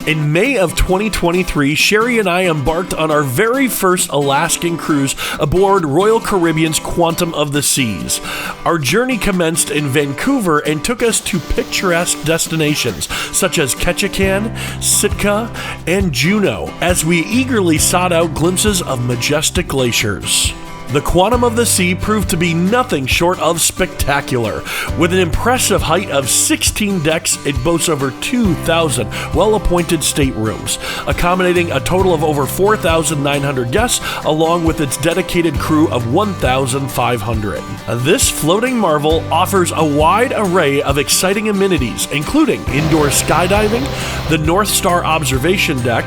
In May of 2023, Sherry and I embarked on our very first Alaskan cruise aboard Royal Caribbean's Quantum of the Seas. Our journey commenced in Vancouver and took us to picturesque destinations such as Ketchikan, Sitka, and Juneau as we eagerly sought out glimpses of majestic glaciers. The Quantum of the Sea proved to be nothing short of spectacular. With an impressive height of 16 decks, it boasts over 2,000 well-appointed staterooms, accommodating a total of over 4,900 guests, along with its dedicated crew of 1,500. This floating marvel offers a wide array of exciting amenities, including indoor skydiving, the North Star observation deck,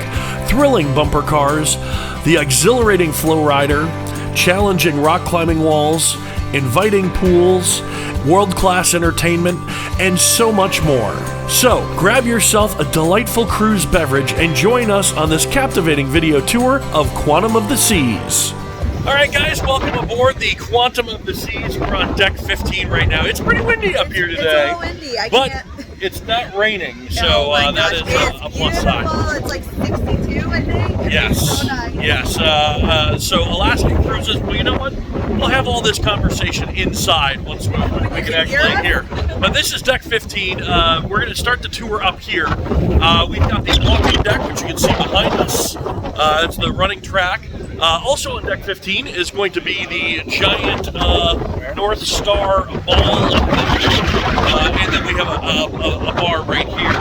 thrilling bumper cars, the exhilarating FlowRider, challenging rock climbing walls, inviting pools, world-class entertainment, and so much more. So, grab yourself a delightful cruise beverage and join us on this captivating video tour of Quantum of the Seas. All right, guys, welcome aboard the Quantum of the Seas. We're on deck 15 right now. It's pretty windy up here today. It's a little windy. But it's not raining, so that is a plus side. It's like 62, I think. Yes. So nice. Yes. So Alaskan cruises, well, you know what? We'll have all this conversation inside once we can actually hear. But this is deck 15. We're going to start the tour up here. We've got the walking deck, which you can see behind us. It's the running track. Also on deck 15 is going to be the giant North Star ball, and then we have a bar right here.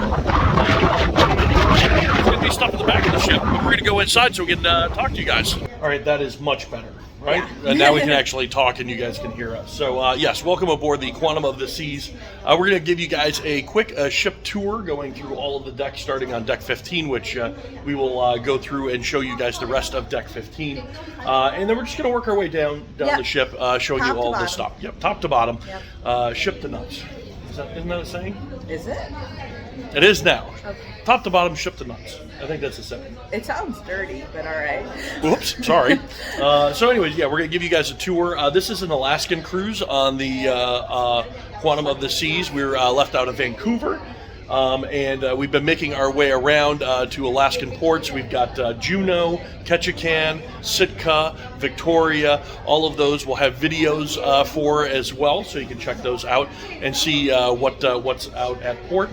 There's going to be stuff in the back of the ship, but we're going to go inside so we can talk to you guys. All right, that is much better, right? Yeah. And now we can actually talk and you guys can hear us. So yes, welcome aboard the Quantum of the Seas. We're going to give you guys a quick ship tour going through all of the decks starting on deck 15, which we will go through and show you guys the rest of deck 15. And then we're just going to work our way down the ship, showing you all this stuff. Yep, top to bottom, ship to nuts. Isn't that a saying? Is it? It is now. Okay. Top to bottom, ship to nuts. I think that's the saying. It sounds dirty, but all right. Whoops, sorry. So anyways, yeah, we're going to give you guys a tour. This is an Alaskan cruise on the Quantum of the Seas. We're left out of Vancouver, and we've been making our way around to Alaskan ports. We've got Juneau, Ketchikan, Sitka, Victoria. All of those we'll have videos for as well, so you can check those out and see what's out at port.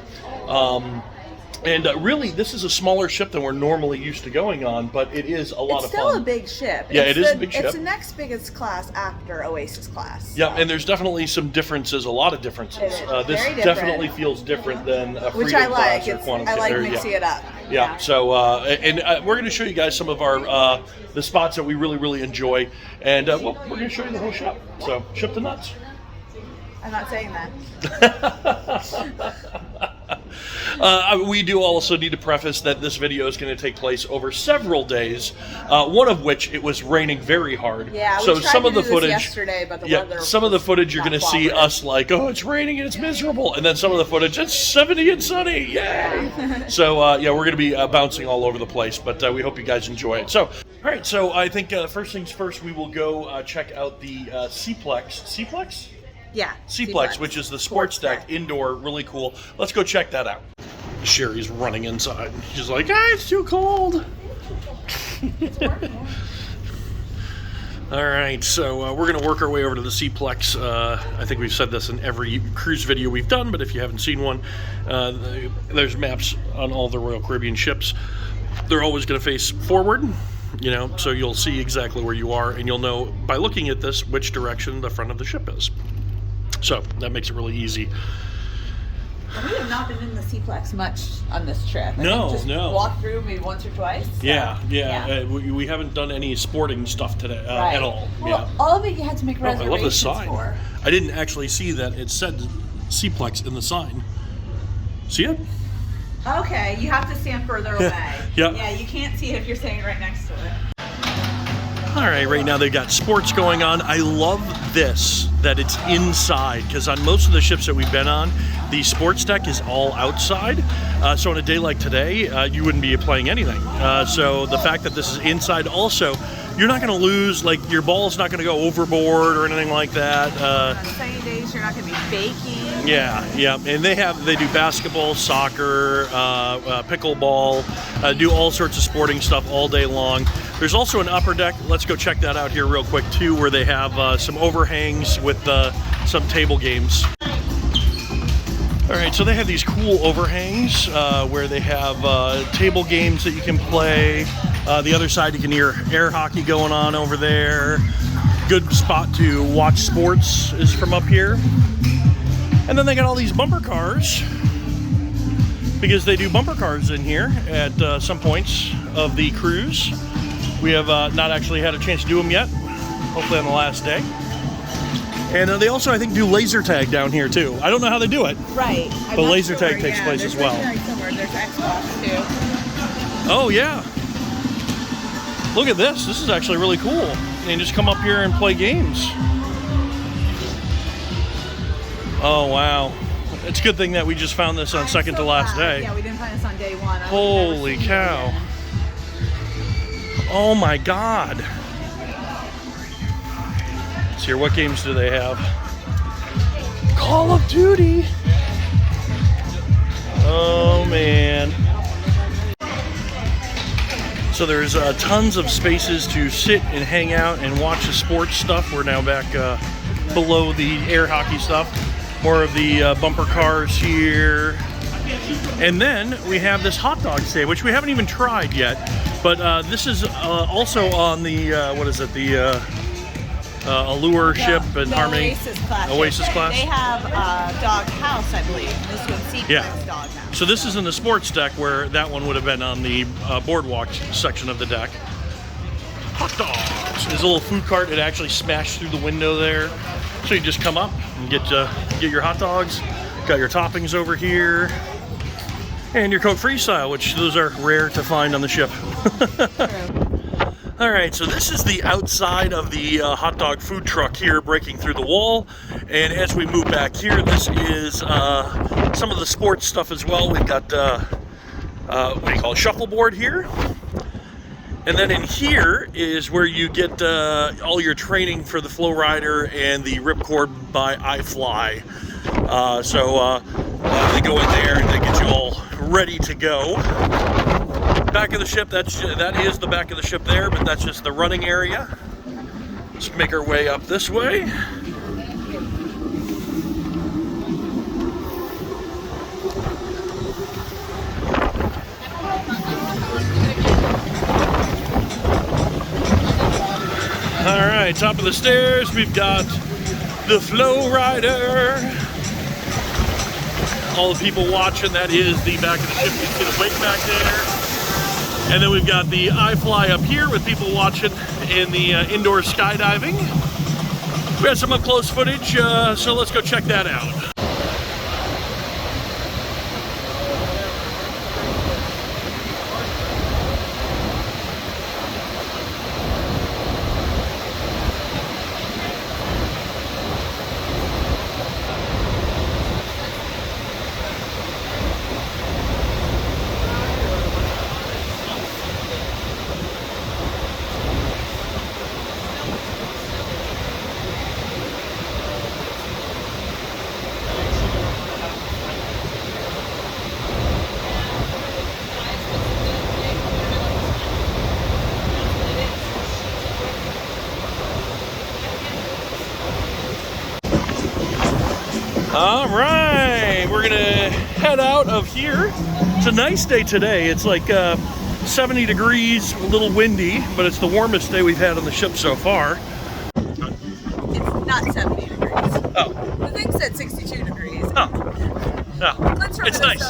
And really, this is a smaller ship than we're normally used to going on, but it is a lot of fun. It's still a big ship. Yeah, it is a big ship. It's the next biggest class after Oasis class. Yeah, and there's definitely some differences, a lot of differences. This Very different. definitely feels different than a Which Freedom I like. class or Quantum. I like mixing it up. Yeah. So, we're going to show you guys some of our the spots that we really enjoy, and we're going to show you the whole ship. So, ship to nuts. I'm not saying that. We do also need to preface that this video is going to take place over several days, one of which it was raining very hard. Yeah, so we tried some to of the do footage this yesterday, but the weather some of the footage you're going to see cooperative. us like, oh, it's raining and it's miserable, and then some of the footage it's 70 and sunny, yay! So we're going to be bouncing all over the place, but we hope you guys enjoy it. So, all right, so I think first things first, we will go check out the SeaPlex. SeaPlex? Yeah. SeaPlex, which is the sports deck indoor, really cool. Let's go check that out. Sherry's running inside. She's like, it's too cold. All right, so we're going to work our way over to the SeaPlex. I think we've said this in every cruise video we've done, but if you haven't seen one, there's maps on all the Royal Caribbean ships. They're always going to face forward, so you'll see exactly where you are, and you'll know by looking at this which direction the front of the ship is. So that makes it really easy. We have not been in the SeaPlex much on this trip. No. Walked through maybe once or twice. So, yeah. We haven't done any sporting stuff today at all. Well, all of it you had to make reservations I love the sign. for. I didn't actually see that it said SeaPlex in the sign. See it? Okay, you have to stand further away. Yep. Yeah, you can't see it if you're standing right next to it. All right, right now they've got sports going on. I love this, that it's inside, because on most of the ships that we've been on, the sports deck is all outside. So on a day like today, you wouldn't be playing anything. So the fact that this is inside also, you're not going to lose, like your ball's not going to go overboard or anything like that. Sunny days least you're not going to be baking. Yeah, and they do basketball, soccer, pickleball, do all sorts of sporting stuff all day long. There's also an upper deck. Let's go check that out here real quick too, where they have some overhangs with some table games. All right, so they have these cool overhangs where they have table games that you can play. The other side, you can hear air hockey going on over there. Good spot to watch sports is from up here. And then they got all these bumper cars, because they do bumper cars in here at some points of the cruise. We have not actually had a chance to do them yet, hopefully on the last day. And they also, I think, do laser tag down here too. I don't know how they do it. Right. But laser tag takes place as well. Somewhere. There's Xbox too. Oh yeah. Look at this. This is actually really cool. And just come up here and play games. Oh wow. It's a good thing that we just found this on second to last day. Yeah, we didn't find this on day one. Holy cow. Oh my God. Let's hear, what games do they have? Call of Duty. Oh man. So there's tons of spaces to sit and hang out and watch the sports stuff. We're now back below the air hockey stuff. More of the bumper cars here. And then we have this hot dog stand, which we haven't even tried yet. But this is also on the, what is it, the Allure ship and Harmony. Oasis class. They have Dog House, I believe. This one's SeaPlex Dog House. So this is in the sports deck, where that one would have been on the boardwalk section of the deck. Hot dogs. There's a little food cart. It actually smashed through the window there. So you just come up and get your hot dogs. Got your toppings over here. And your Coke Freestyle, which those are rare to find on the ship. All right, so this is the outside of the hot dog food truck here, breaking through the wall. And as we move back here, this is some of the sports stuff as well. We've got, what do you call it, shuffleboard here. And then in here is where you get all your training for the FlowRider and the Ripcord by iFly. So they go in there and they get you all ready to go. Back of the ship, that is the back of the ship there, but that's just the running area. Let's make our way up this way. All right, top of the stairs, we've got the FlowRider. All the people watching, that is the back of the ship. You can see the wake back there. And then we've got the iFly up here with people watching in the indoor skydiving. We have some up close footage, so let's go check that out. All right, we're gonna head out of here. It's a nice day today. It's like 70 degrees, a little windy, but it's the warmest day we've had on the ship so far. It's not 70 degrees. Oh. The thing said 62 degrees. Oh. No. It's nice.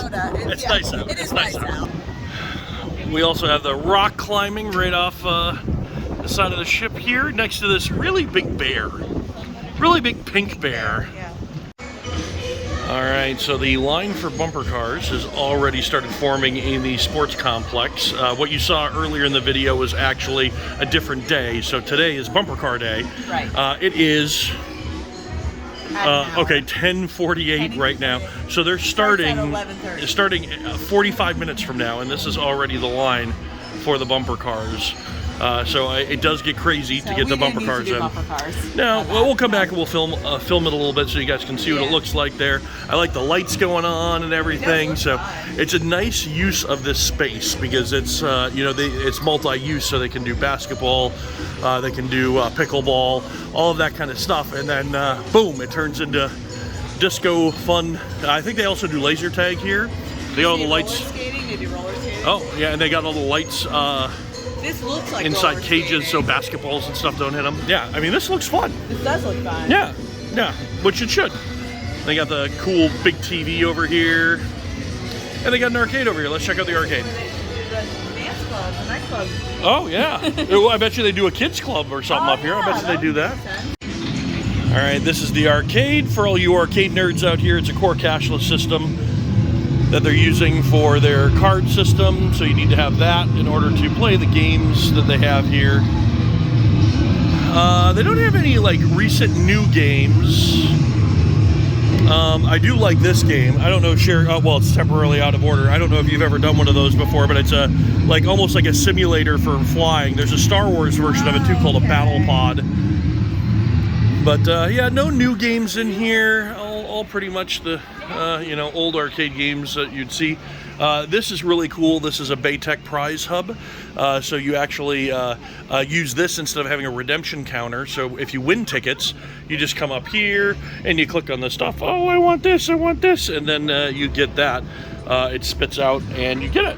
It's nice out. It is nice out. We also have the rock climbing right off the side of the ship here, next to this really big bear. Really big pink bear. Yeah. All right, so the line for bumper cars has already started forming in the sports complex. What you saw earlier in the video was actually a different day. So today is bumper car day. Right. It is, okay, 10:48 right now. So they're starting 45 minutes from now, and this is already the line for the bumper cars. So it does get crazy to get the bumper cars in. Bumper cars. Now, we'll come back and we'll film it a little bit so you guys can see what it looks like there. I like the lights going on and everything. So it's a nice use of this space because it's it's multi-use, so they can do basketball, they can do pickleball, all of that kind of stuff, and then boom, it turns into disco fun. I think they also do laser tag here. They got all the lights. Roller skating, they do roller skating. Oh yeah, and they got all the lights. This looks like inside cages, so basketballs and stuff don't hit them. Yeah, I mean, this looks fun. This does look fun. Yeah, which it should. They got the cool big TV over here, and they got an arcade over here. Let's check out the arcade. The dance club, the nightclub. Oh yeah, well, I bet you they do a kids club or something up here. I bet you they do that. All right, this is the arcade. For all you arcade nerds out here, it's a core cashless system that they're using for their card system, so you need to have that in order to play the games that they have here. They don't have any like recent new games. I do like this game. I don't know, well, it's temporarily out of order. I don't know if you've ever done one of those before, but it's almost like a simulator for flying. There's a Star Wars version of it too called a Battle Pod. But yeah, no new games in here. All pretty much the old arcade games that you'd see. This is really cool. This is a Baytech prize hub, so you actually use this instead of having a redemption counter. So if you win tickets, you just come up here and you click on the stuff. Oh, I want this, and then you get that. It spits out and you get it.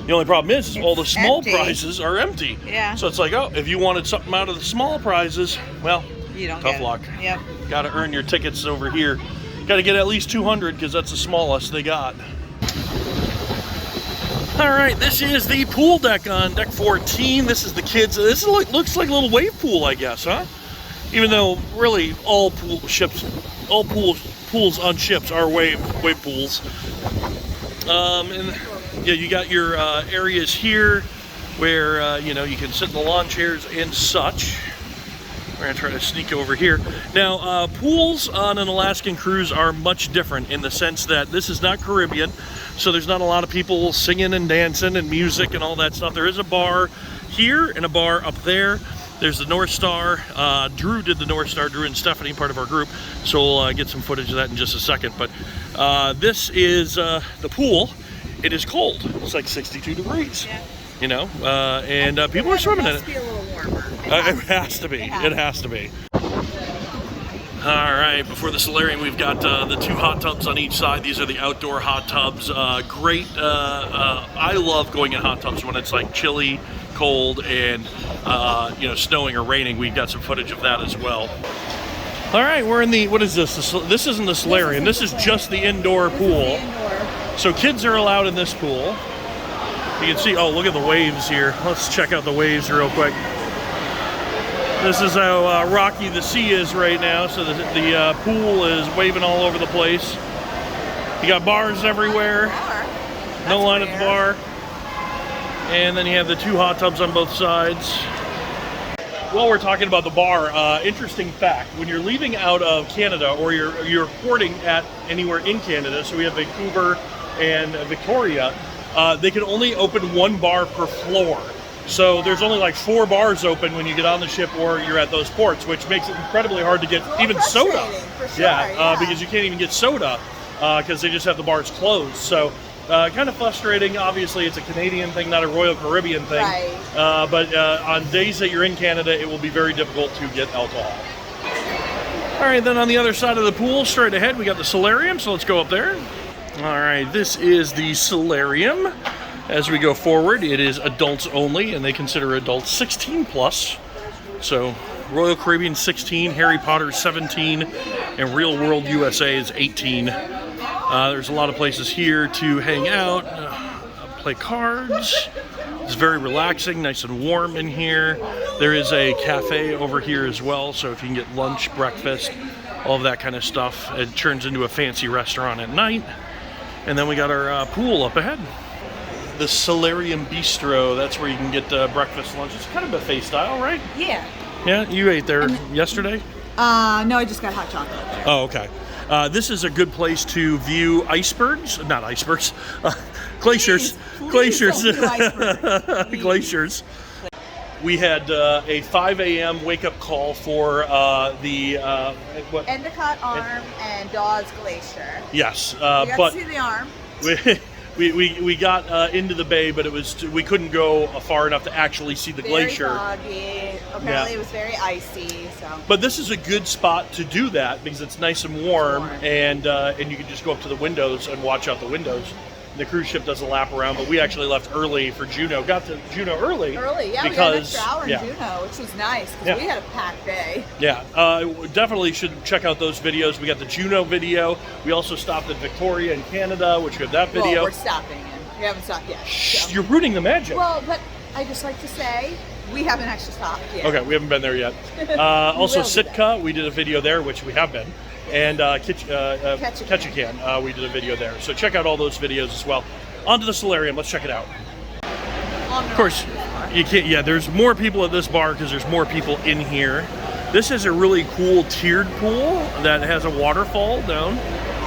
The only problem is all the small prizes are empty. Yeah. So it's like, oh, if you wanted something out of the small prizes, well, you don't tough luck. Yep. Got to earn your tickets over here. Got to get at least 200 because that's the smallest they got. All right, this is the pool deck on deck 14. This is the kids. This is looks like a little wave pool, I guess, huh? Even though really all pools on ships are wave pools. And yeah, you got your areas here where you can sit in the lawn chairs and such. We're gonna try to sneak over here. Now, pools on an Alaskan cruise are much different in the sense that this is not Caribbean, so there's not a lot of people singing and dancing and music and all that stuff. There is a bar here and a bar up there. There's the North Star. Drew did the North Star, Drew and Stephanie, part of our group, so we'll get some footage of that in just a second. But this is the pool. It is cold. It's like 62 degrees. Yeah. And people are swimming in it. It must be a little warmer. It has to be. It has to be. All right, before the solarium, we've got the 2 hot tubs on each side. These are the outdoor hot tubs. Great. I love going in hot tubs when it's like chilly, cold, and snowing or raining. We've got some footage of that as well. All right, we're in the, what is this? This isn't the solarium. This is just the indoor pool. So kids are allowed in this pool. You can see, oh, look at the waves here. Let's check out the waves real quick. This is how rocky the sea is right now. So the pool is waving all over the place. You got bars everywhere. No line at the bar. And then you have the 2 hot tubs on both sides. While we're talking about the bar, interesting fact, when you're leaving out of Canada or you're porting at anywhere in Canada, so we have Vancouver and Victoria, they can only open 1 bar per floor. So there's only like 4 bars open when you get on the ship or you're at those ports, which makes it incredibly hard to get even soda. For sure, Because you can't even get soda because they just have the bars closed. So kind of frustrating. Obviously, it's a Canadian thing, not a Royal Caribbean thing. Right. But on days that you're in Canada, it will be very difficult to get alcohol. All right, then on the other side of the pool, straight ahead, we got the solarium. So let's go up there. All right, this is the solarium. As we go forward, it is adults only, and they consider adults 16 plus. So Royal Caribbean 16, Harry Potter 17, and Real World USA is 18. There's a lot of places here to hang out, play cards. It's very relaxing, nice and warm in here. There is a cafe over here as well, so if you can get lunch, breakfast, all of that kind of stuff. It turns into a fancy restaurant at night. And then we got our pool up ahead. The Solarium Bistro, that's where you can get breakfast, lunch. It's kind of buffet style, right? Yeah. Yeah, you ate there yesterday? No, I just got hot chocolate there. Oh, okay. This is a good place to view icebergs. Not icebergs. Glaciers. Please Glaciers. don't do icebergs. Glaciers. We had a 5 a.m. wake-up call for the Endicott Arm and Dawes Glacier. Yes, We got but to see the arm. we got into the bay, but we couldn't go far enough to actually see the glacier. Very foggy. Apparently it was very icy. So. But this is a good spot to do that because it's nice and warm. And you can just go up to the windows and watch out the windows. The cruise ship does a lap around, but we actually left early for Juneau. Got to Juneau early. Early, yeah. Because, we got an extra hour in Juneau, which was nice because we had a packed day. Yeah, definitely should check out those videos. We got the Juneau video. We also stopped at Victoria in Canada, which we have that video. Well, we're stopping in. We haven't stopped yet. Shh, so. you're ruining the magic. Well, but I just like to say we haven't actually stopped yet. Okay, we haven't been there yet. Also, Sitka, we did a video there, which we have been. And Ketchikan, we did a video there. So check out all those videos as well. On to the solarium. Let's check it out. Of course, you can't. Yeah, there's more people at this bar because there's more people in here. This is a really cool tiered pool that has a waterfall down.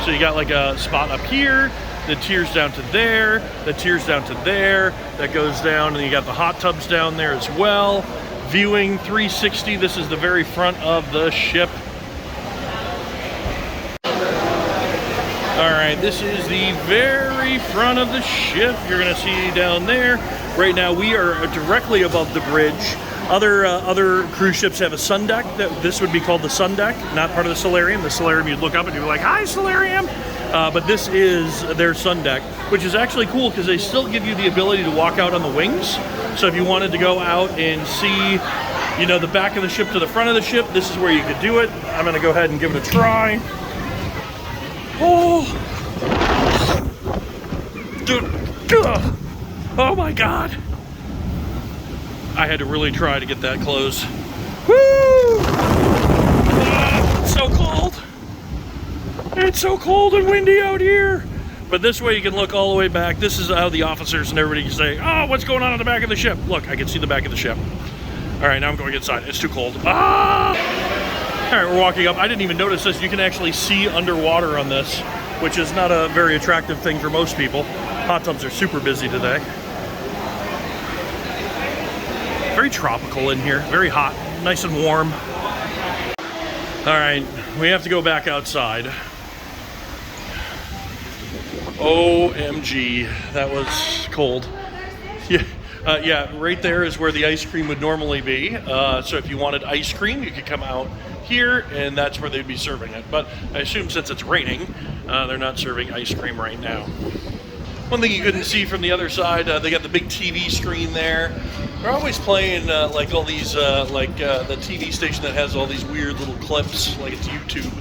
So you got like a spot up here, the tiers down to there, the tiers down to there. That goes down, and you got the hot tubs down there as well. Viewing 360. This is the very front of the ship. All right, this is the very front of the ship. You're gonna see down there. Right now, we are directly above the bridge. Other cruise ships have a sun deck. This would be called the sun deck, not part of the solarium. The solarium, you'd look up and you'd be like, "Hi, solarium!" But this is their sun deck, which is actually cool because they still give you the ability to walk out on the wings. So if you wanted to go out and see, you know, the back of the ship to the front of the ship, this is where you could do it. I'm gonna go ahead and give it a try. Oh, dude, oh my God. I had to really try to get that close. Woo! Oh, it's so cold. It's so cold and windy out here. But this way you can look all the way back. This is how the officers and everybody can say, "Oh, what's going on the back of the ship?" Look, I can see the back of the ship. All right, now I'm going inside. It's too cold. Ah! All right, we're walking up. I didn't even notice this. You can actually see underwater on this, which is not a very attractive thing for most people. Hot tubs are super busy today. Very tropical in here, very hot, nice and warm. All right, we have to go back outside. OMG, that was cold. Yeah. Yeah, right there is where the ice cream would normally be. So if you wanted ice cream, you could come out here, and that's where they'd be serving it. But I assume since it's raining, they're not serving ice cream right now. One thing you couldn't see from the other side, they got the big TV screen there. They're always playing like all these, the TV station that has all these weird little clips, like it's YouTube.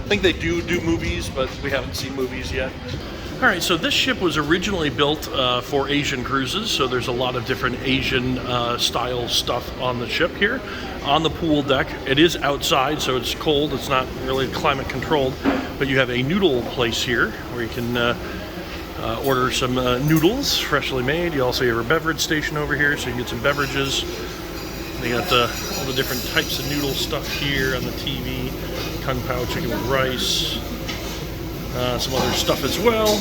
I think they do movies, but we haven't seen movies yet. All right, so this ship was originally built for Asian cruises, so there's a lot of different Asian style stuff on the ship here. On the pool deck, it is outside, so it's cold. It's not really climate controlled, but you have a noodle place here where you can order some noodles, freshly made. You also have a beverage station over here, so you can get some beverages. They got all the different types of noodle stuff here on the TV. Kung Pao chicken with rice. Some other stuff as well.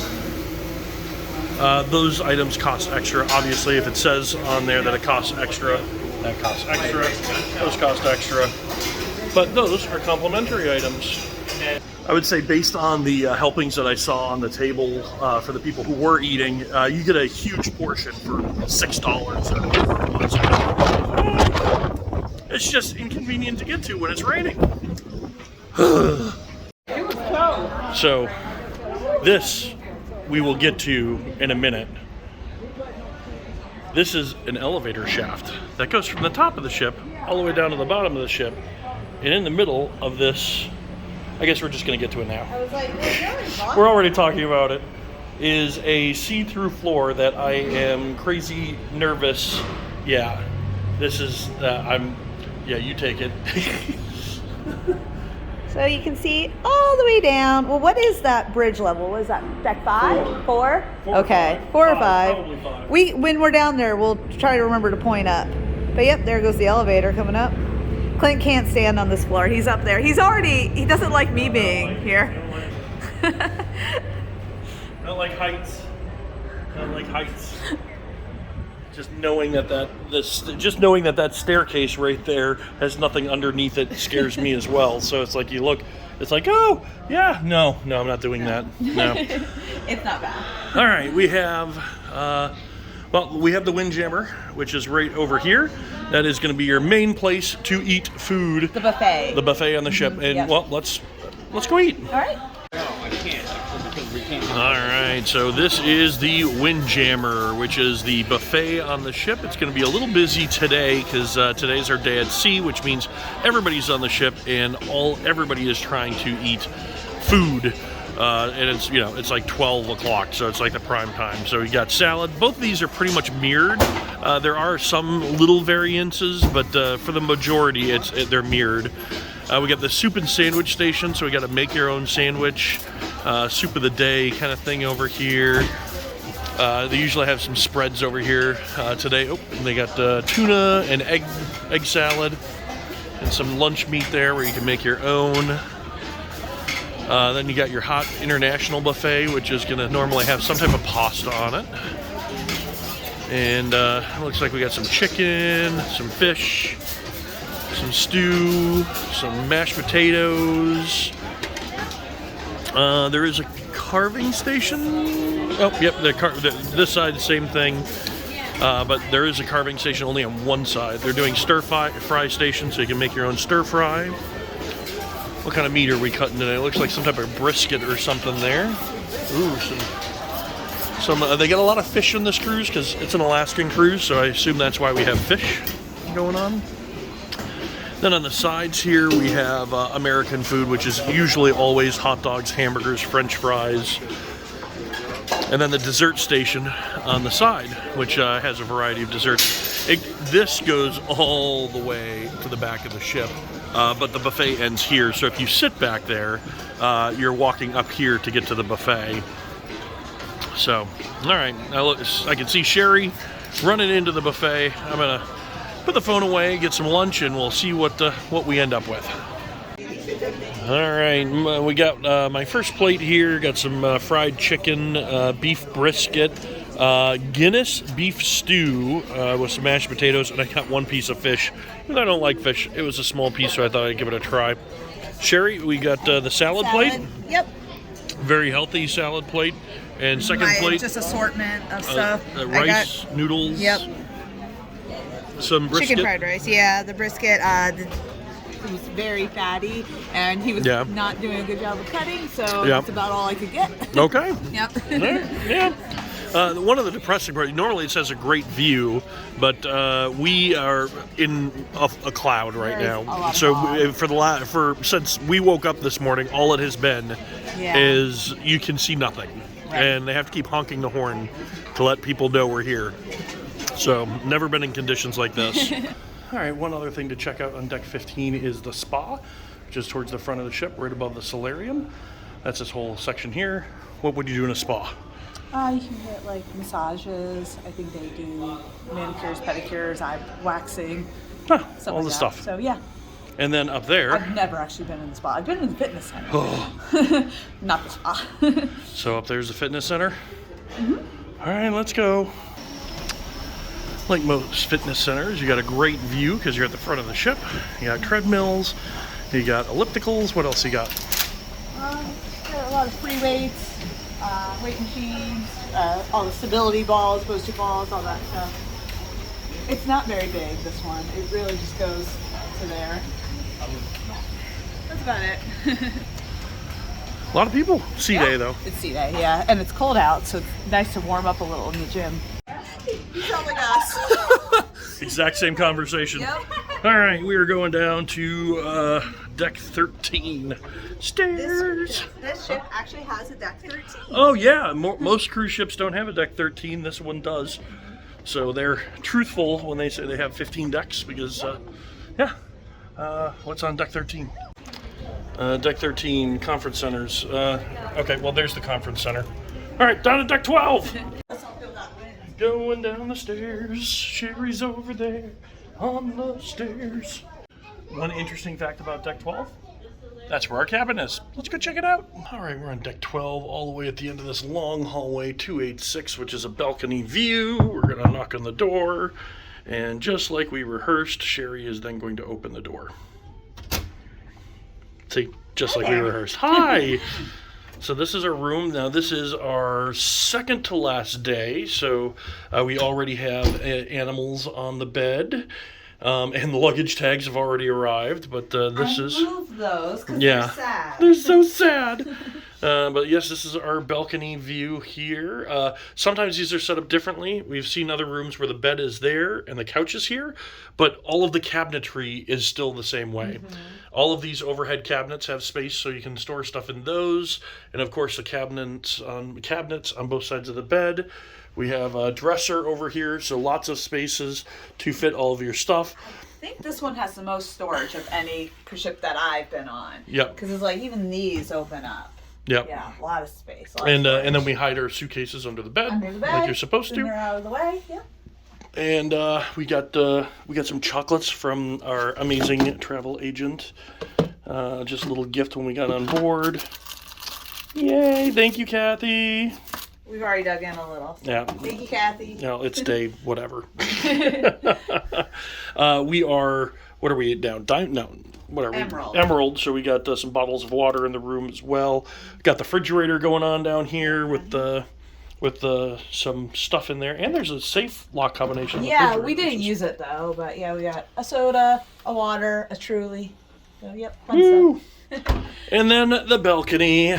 Those items cost extra. Obviously, if it says on there that it costs extra, that costs extra. Those cost extra. But those are complimentary items. I would say based on the helpings that I saw on the table for the people who were eating, you get a huge portion for $6. It's just inconvenient to get to when it's raining. So, this we will get to in a minute. This is an elevator shaft that goes from the top of the ship all the way down to the bottom of the ship. And in the middle of this, I guess we're just going to get to it now. We're already talking about it. Is a see-through floor that I am crazy nervous. Yeah, this is, yeah, you take it. So you can see all the way down. Well, what is that bridge level? What is that, deck 5? 4? Okay, 4 or 5. Probably 5. When we're down there, we'll try to remember to point up. But yep, there goes the elevator coming up. Clint can't stand on this floor. He's up there. He doesn't like me being here. Not like heights. Not like heights. Just knowing that staircase right there has nothing underneath it scares me as well. So it's like you look, it's like, oh yeah, no, I'm not doing that. No, It's not bad. All right, we have we have the Windjammer, which is right over here. That is going to be your main place to eat food. The buffet. The buffet on the ship, and Yep. well, let's go eat. All right. All right, so this is the Windjammer, which is the buffet on the ship. It's going to be a little busy today because today's our day at sea, which means everybody's on the ship and everybody is trying to eat food. And it's like 12 o'clock, so it's like the prime time. So we got salad. Both of these are pretty much mirrored. There are some little variances, but for the majority, they're mirrored. We got the soup and sandwich station, so we got to make your own sandwich. Soup of the day kind of thing over here. They usually have some spreads over here today. Oh, and they got tuna and egg salad and some lunch meat there where you can make your own. Then you got your hot international buffet, which is going to normally have some type of pasta on it. And it looks like we got some chicken, some fish, some stew, some mashed potatoes. There is a carving station. Oh, yep, this side, same thing. But there is a carving station only on one side. They're doing stir-fry station, so you can make your own stir-fry. What kind of meat are we cutting today? It looks like some type of brisket or something there. Ooh, they got a lot of fish on this cruise because it's an Alaskan cruise, so I assume that's why we have fish going on. Then on the sides here we have American food, which is usually always hot dogs, hamburgers, French fries. And then the dessert station on the side, which has a variety of desserts. This goes all the way to the back of the ship. But the buffet ends here, so if you sit back there, you're walking up here to get to the buffet. So, all right, now look, I can see Sherry running into the buffet. I'm gonna put the phone away, get some lunch, and we'll see what we end up with. All right, we got my first plate here. Got some fried chicken, beef brisket, Guinness beef stew with some mashed potatoes, and I got one piece of fish. Even though I don't like fish, it was a small piece, so I thought I'd give it a try. Sherry, we got the salad plate. Yep. Very healthy salad plate. And second plate, just assortment of stuff. Rice, noodles. Yep. Some brisket. Chicken fried rice. Yeah, the brisket. It was very fatty, and he was not doing a good job of cutting, so that's about all I could get. Okay. Yep. Yeah. One of the depressing parts, normally it says a great view, but we are in a cloud right now. So since we woke up this morning, all it has been is you can see nothing. Right. And they have to keep honking the horn to let people know we're here. So never been in conditions like this. All right, one other thing to check out on deck 15 is the spa, which is towards the front of the ship, right above the solarium. That's this whole section here. What would you do in a spa? You can get like massages. I think they do manicures, pedicures, eye waxing, all the stuff. So yeah. And then up there, I've never actually been in the spa. I've been in the fitness center. Not the spa. So up there's the fitness center. Mm-hmm. All right, let's go. Like most fitness centers, you got a great view because you're at the front of the ship. You got treadmills, you got ellipticals. What else you got? Got a lot of free weights, weight machines, all the stability balls, booster balls, all that stuff. It's not very big, this one. It really just goes to there. That's about it. A lot of people. Sea day though. It's sea day, yeah. And it's cold out, so it's nice to warm up a little in the gym. You sound like us. Exact same conversation. Yep. All right, we are going down to deck 13. Stairs. This ship actually has a deck 13. Oh yeah, most cruise ships don't have a deck 13. This one does. So they're truthful when they say they have 15 decks because, what's on deck 13? Deck 13, conference centers. Okay, well there's the conference center. All right, down to deck 12. Going down the stairs, Sherry's over there on the stairs. One interesting fact about deck 12, that's where our cabin is. Let's go check it out. All right, we're on deck 12, all the way at the end of this long hallway, 286, which is a balcony view. We're we're going to knock on the door. And just like we rehearsed, Sherry is then going to open the door. See, just like we rehearsed. Hi! So this is our room. Now this is our second to last day. So we already have animals on the bed. And the luggage tags have already arrived. But this is... I moved those because yeah, they're sad. they're so sad. But yes, this is our balcony view here. Sometimes these are set up differently. We've seen other rooms where the bed is there and the couch is here, but all of the cabinetry is still the same way. All of these overhead cabinets have space so you can store stuff in those. And of course the cabinets on both sides of the bed. We have a dresser over here, so lots of spaces to fit all of your stuff. I think this one has the most storage of any cruise ship that I've been on. Yep. Because it's like even these open up. Yep. Yeah, a lot of space. And then we hide our suitcases under the bed, like you're supposed Then to. they're out of the way. Yeah. And we got some chocolates from our amazing travel agent. Just a little gift when we got on board. Yay! Thank you, Kathy. We've already dug in a little. Yeah. Thank you, Kathy. No, it's day whatever. We are. What are we down? No. What are we? Emerald. So we got some bottles of water in the room as well. Got the refrigerator going on down here with some stuff in there, and there's a safe lock combination. Yeah, we didn't use it though, but yeah, we got a soda, a water, a Truly. So yep, fun stuff. And then the balcony.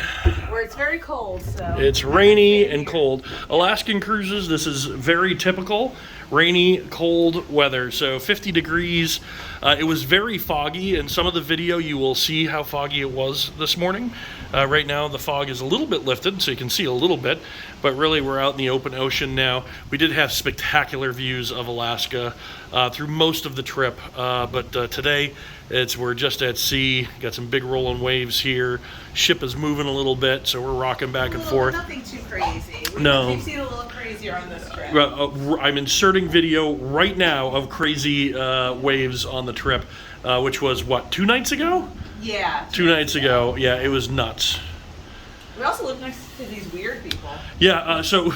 Where it's very cold, so. It's rainy and cold. Alaskan cruises, this is very typical. Rainy, cold weather. So 50 degrees. It was very foggy. In some of the video, you will see how foggy it was this morning. Right now, the fog is a little bit lifted, so you can see a little bit. But really, we're out in the open ocean now. We did have spectacular views of Alaska through most of the trip. But today, we're just at sea. Got some big rolling waves here. Ship is moving a little bit, so we're rocking back and forth. Nothing too crazy. No. We've seen a little crazier on this trip. I'm inserting video right now of crazy waves on the trip, which was, what, 2 nights ago? Yeah. 2 nights ago. Yeah, it was nuts. We also live next to these weird people. Yeah, so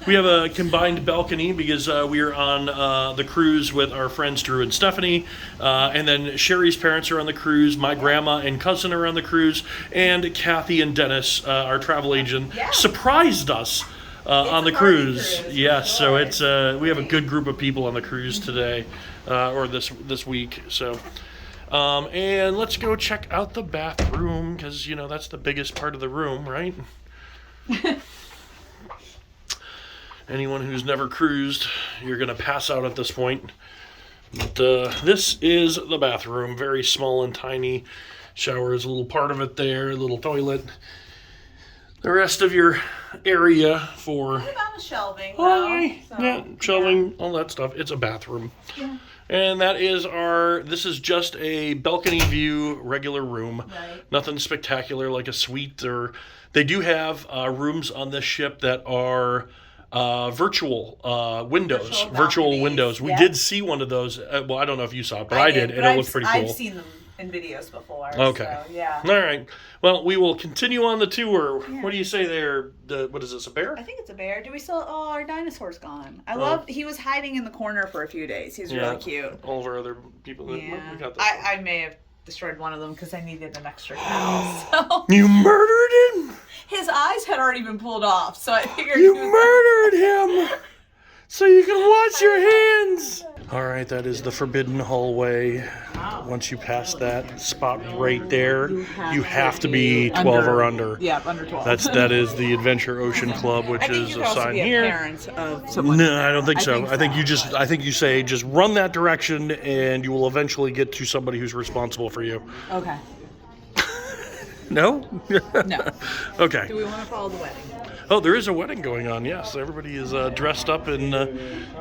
we have a combined balcony because we are on the cruise with our friends Drew and Stephanie. And then Sherry's parents are on the cruise. My grandma and cousin are on the cruise. And Kathy and Dennis, our travel agent, surprised us on the cruise. Yes, so it's we have a good group of people on the cruise today, or this week. So. And let's go check out the bathroom because, you know, that's the biggest part of the room, right? Anyone who's never cruised, you're going to pass out at this point. But this is the bathroom. Very small and tiny. Shower is a little part of it there. A little toilet. The rest of your area for... What about the shelving? Shelving, all that stuff. It's a bathroom. Yeah. And that is this is just a balcony view, regular room. Right. Nothing spectacular like a suite they do have rooms on this ship that are virtual windows. Virtual windows. We did see one of those. Well, I don't know if you saw it, but I did, and it looked pretty cool. I've seen them in videos before. Okay. So, yeah. All right. Well, we will continue on the tour. Yeah. What do you say there? What is this, a bear? I think it's a bear. Do we still... Oh, our dinosaur's gone. He was hiding in the corner for a few days. He's really cute. All of our other people that we got this. I may have destroyed one of them because I needed an extra cow. So. You murdered him? His eyes had already been pulled off, so I figured... You murdered him! So you can wash your hands! All right, that is the forbidden hallway. Once you pass that spot right there, you have to be 12 or under. Yeah, under 12. That is the Adventure Ocean Club, which is a sign here. No, I don't think so. I think you say just run that direction, and you will eventually get to somebody who's responsible for you. Okay. No? No. Okay. Do we want to follow the wedding? Oh, there is a wedding going on, yes. Everybody is dressed up and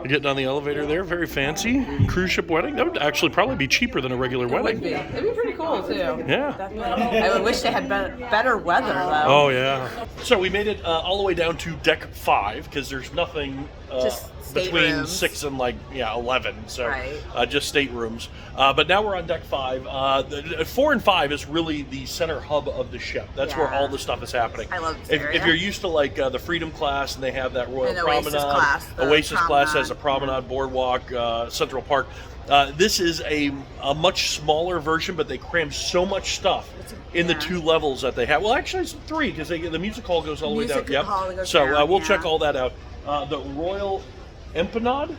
getting on the elevator there. Very fancy. Cruise ship wedding. That would actually probably be cheaper than a regular wedding. It would be. It'd be pretty cool, too. Yeah. Definitely. I would wish they had better weather, though. Oh, yeah. So we made it all the way down to deck 5 because there's nothing Just between staterooms. 6 and 11. So Right. just staterooms. But now we're on deck 5. 4 and 5 is really the center hub of the ship. That's where Yeah. all the stuff is happening. I love this If area. you're used to the Freedom class and they have that Royal And Oasis Promenade, class, the Oasis class has promenade. a promenade, boardwalk, Central Park. This is a much smaller version, but they cram so much stuff in the 2 levels that they have. Well, actually, it's 3 because the music hall goes all the way down. Music hall goes So down, we'll yeah. check all that out. The Royal Esplanade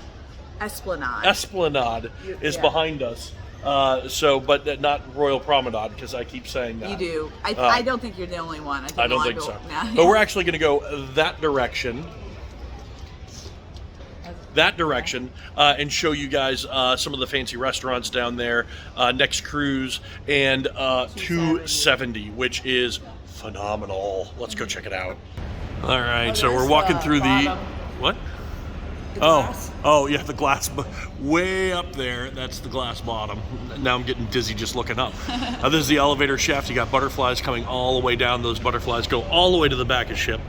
is Yeah. behind us. But not Royal Promenade because I keep saying that. You do. I don't think you're the only one. I don't think so. But we're actually going to go that direction. And show you guys some of the fancy restaurants down there, next cruise, and 270, which is phenomenal. Let's go check it out. All right, so we're walking through the what? Oh yeah, the glass way up there. That's the glass bottom. Now I'm getting dizzy just looking up. This is the elevator shaft. You got butterflies coming all the way down. Those butterflies go all the way to the back of ship.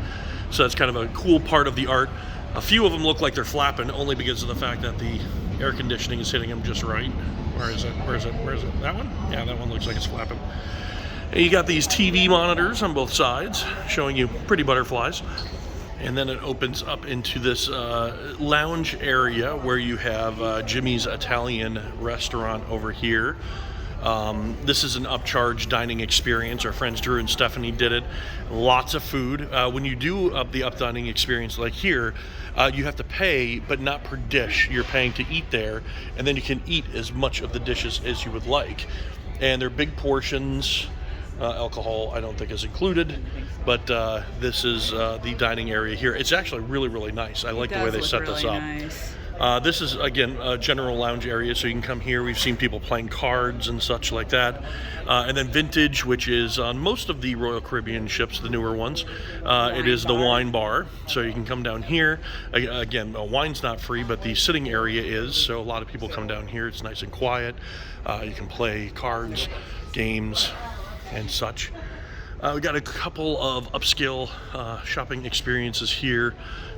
So that's kind of a cool part of the art. A few of them look like they're flapping only because of the fact that the air conditioning is hitting them just right. Where is it? That one? Yeah, that one looks like it's flapping. And you got these TV monitors on both sides showing you pretty butterflies. And then it opens up into this lounge area where you have Jimmy's Italian restaurant over here. This is an upcharge dining experience. Our friends Drew and Stephanie did it. Lots of food. When you do the up dining experience like here, you have to pay, but not per dish. You're paying to eat there, and then you can eat as much of the dishes as you would like. And they're big portions. Alcohol, I don't think, is included, but this is the dining area here. It's actually really, really nice. I like the way they set this up. This is, again, a general lounge area, so you can come here. We've seen people playing cards and such like that. And then vintage, which is on most of the Royal Caribbean ships, the newer ones, it is the wine bar. So you can come down here. Again, wine's not free, but the sitting area is, so a lot of people come down here. It's nice and quiet. You can play cards, games, and such. We got a couple of upscale shopping experiences here,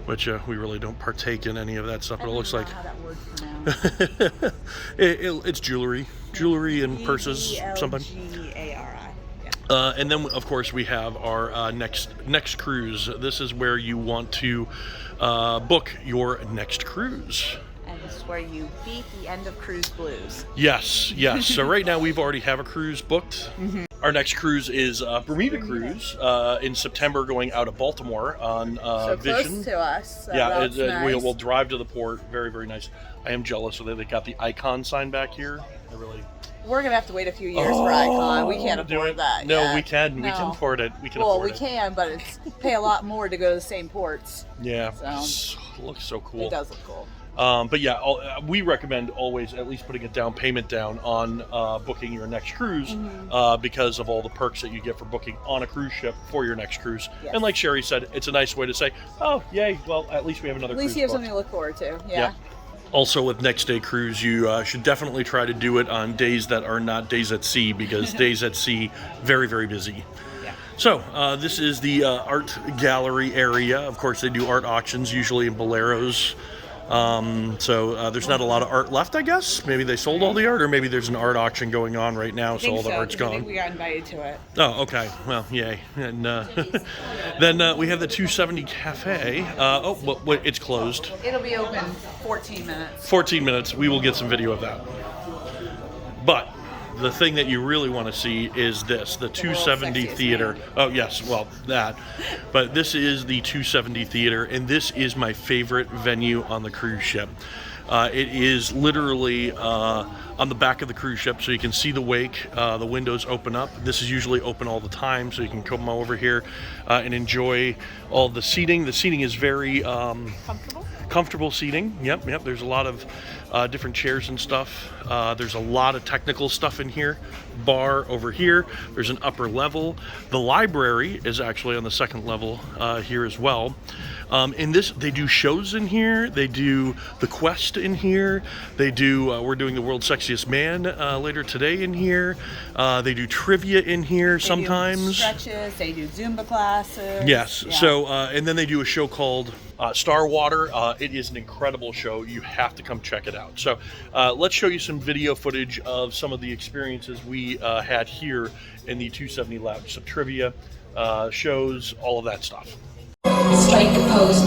which we really don't partake in any of that stuff, but it looks like how that word's pronounced. it's jewelry and purses, something. Elgari. And then, of course, we have our next cruise. This is where you want to book your next cruise. And this is where you beat the end of cruise blues. Yes. So right now we've already have a cruise booked. Mm-hmm. Our next cruise is Bermuda cruise in September, going out of Baltimore on So Vision. close to us. So Yeah, that's nice. we'll drive to the port. Very, very nice. I am jealous that they got the Icon sign back here. I really. We're gonna have to wait a few years for Icon. We can't do afford it. that. No, yet. we can. We can afford it. We can afford it. We can, but it's pay a lot more to go to the same ports. Yeah. So, It looks so cool. it does look cool. But yeah, we recommend always at least putting a down payment down on booking your next cruise because of all the perks that you get for booking on a cruise ship for your next cruise. Yes. And like Sherry said, it's a nice way to say, oh, yay, well, at least we have another At cruise least you have booked. something to look forward to. Yeah. Also, with next day cruise, you should definitely try to do it on days that are not days at sea, because days at sea, very, very busy. So, this is the art gallery area. Of course, they do art auctions, usually in boleros. So there's not a lot of art left, I guess. Maybe they sold all the art, or maybe there's an art auction going on right now, so all the art's gone. I think we got invited to it. Oh, okay. Well, yay. And then we have the 270 Cafe. It's closed. It'll be open 14 minutes. 14 minutes. We will get some video of that. But the thing that you really want to see is this, the 270 Theater. Man. Oh, yes, well, that. But this is the 270 Theater, and this is my favorite venue on the cruise ship. It is literally on the back of the cruise ship, so you can see the wake. The windows open up. This is usually open all the time, so you can come over here and enjoy all the seating. The seating is very comfortable seating. Yep. There's a lot of different chairs and stuff. There's a lot of technical stuff in here. Bar over here. There's an upper level. The library is actually on the second level here as well. In this, they do shows in here. They do the quest in here. They do. We're doing the World's Sexiest Man later today in here. They do trivia in here sometimes. They do stretches. They do Zumba classes. Yes. Yeah. So and then they do a show called Star Water. It is an incredible show. You have to come check it out. So let's show you some video footage of some of the experiences we had here in the 270 Lounge. Some trivia, shows, all of that stuff. Strike the pose.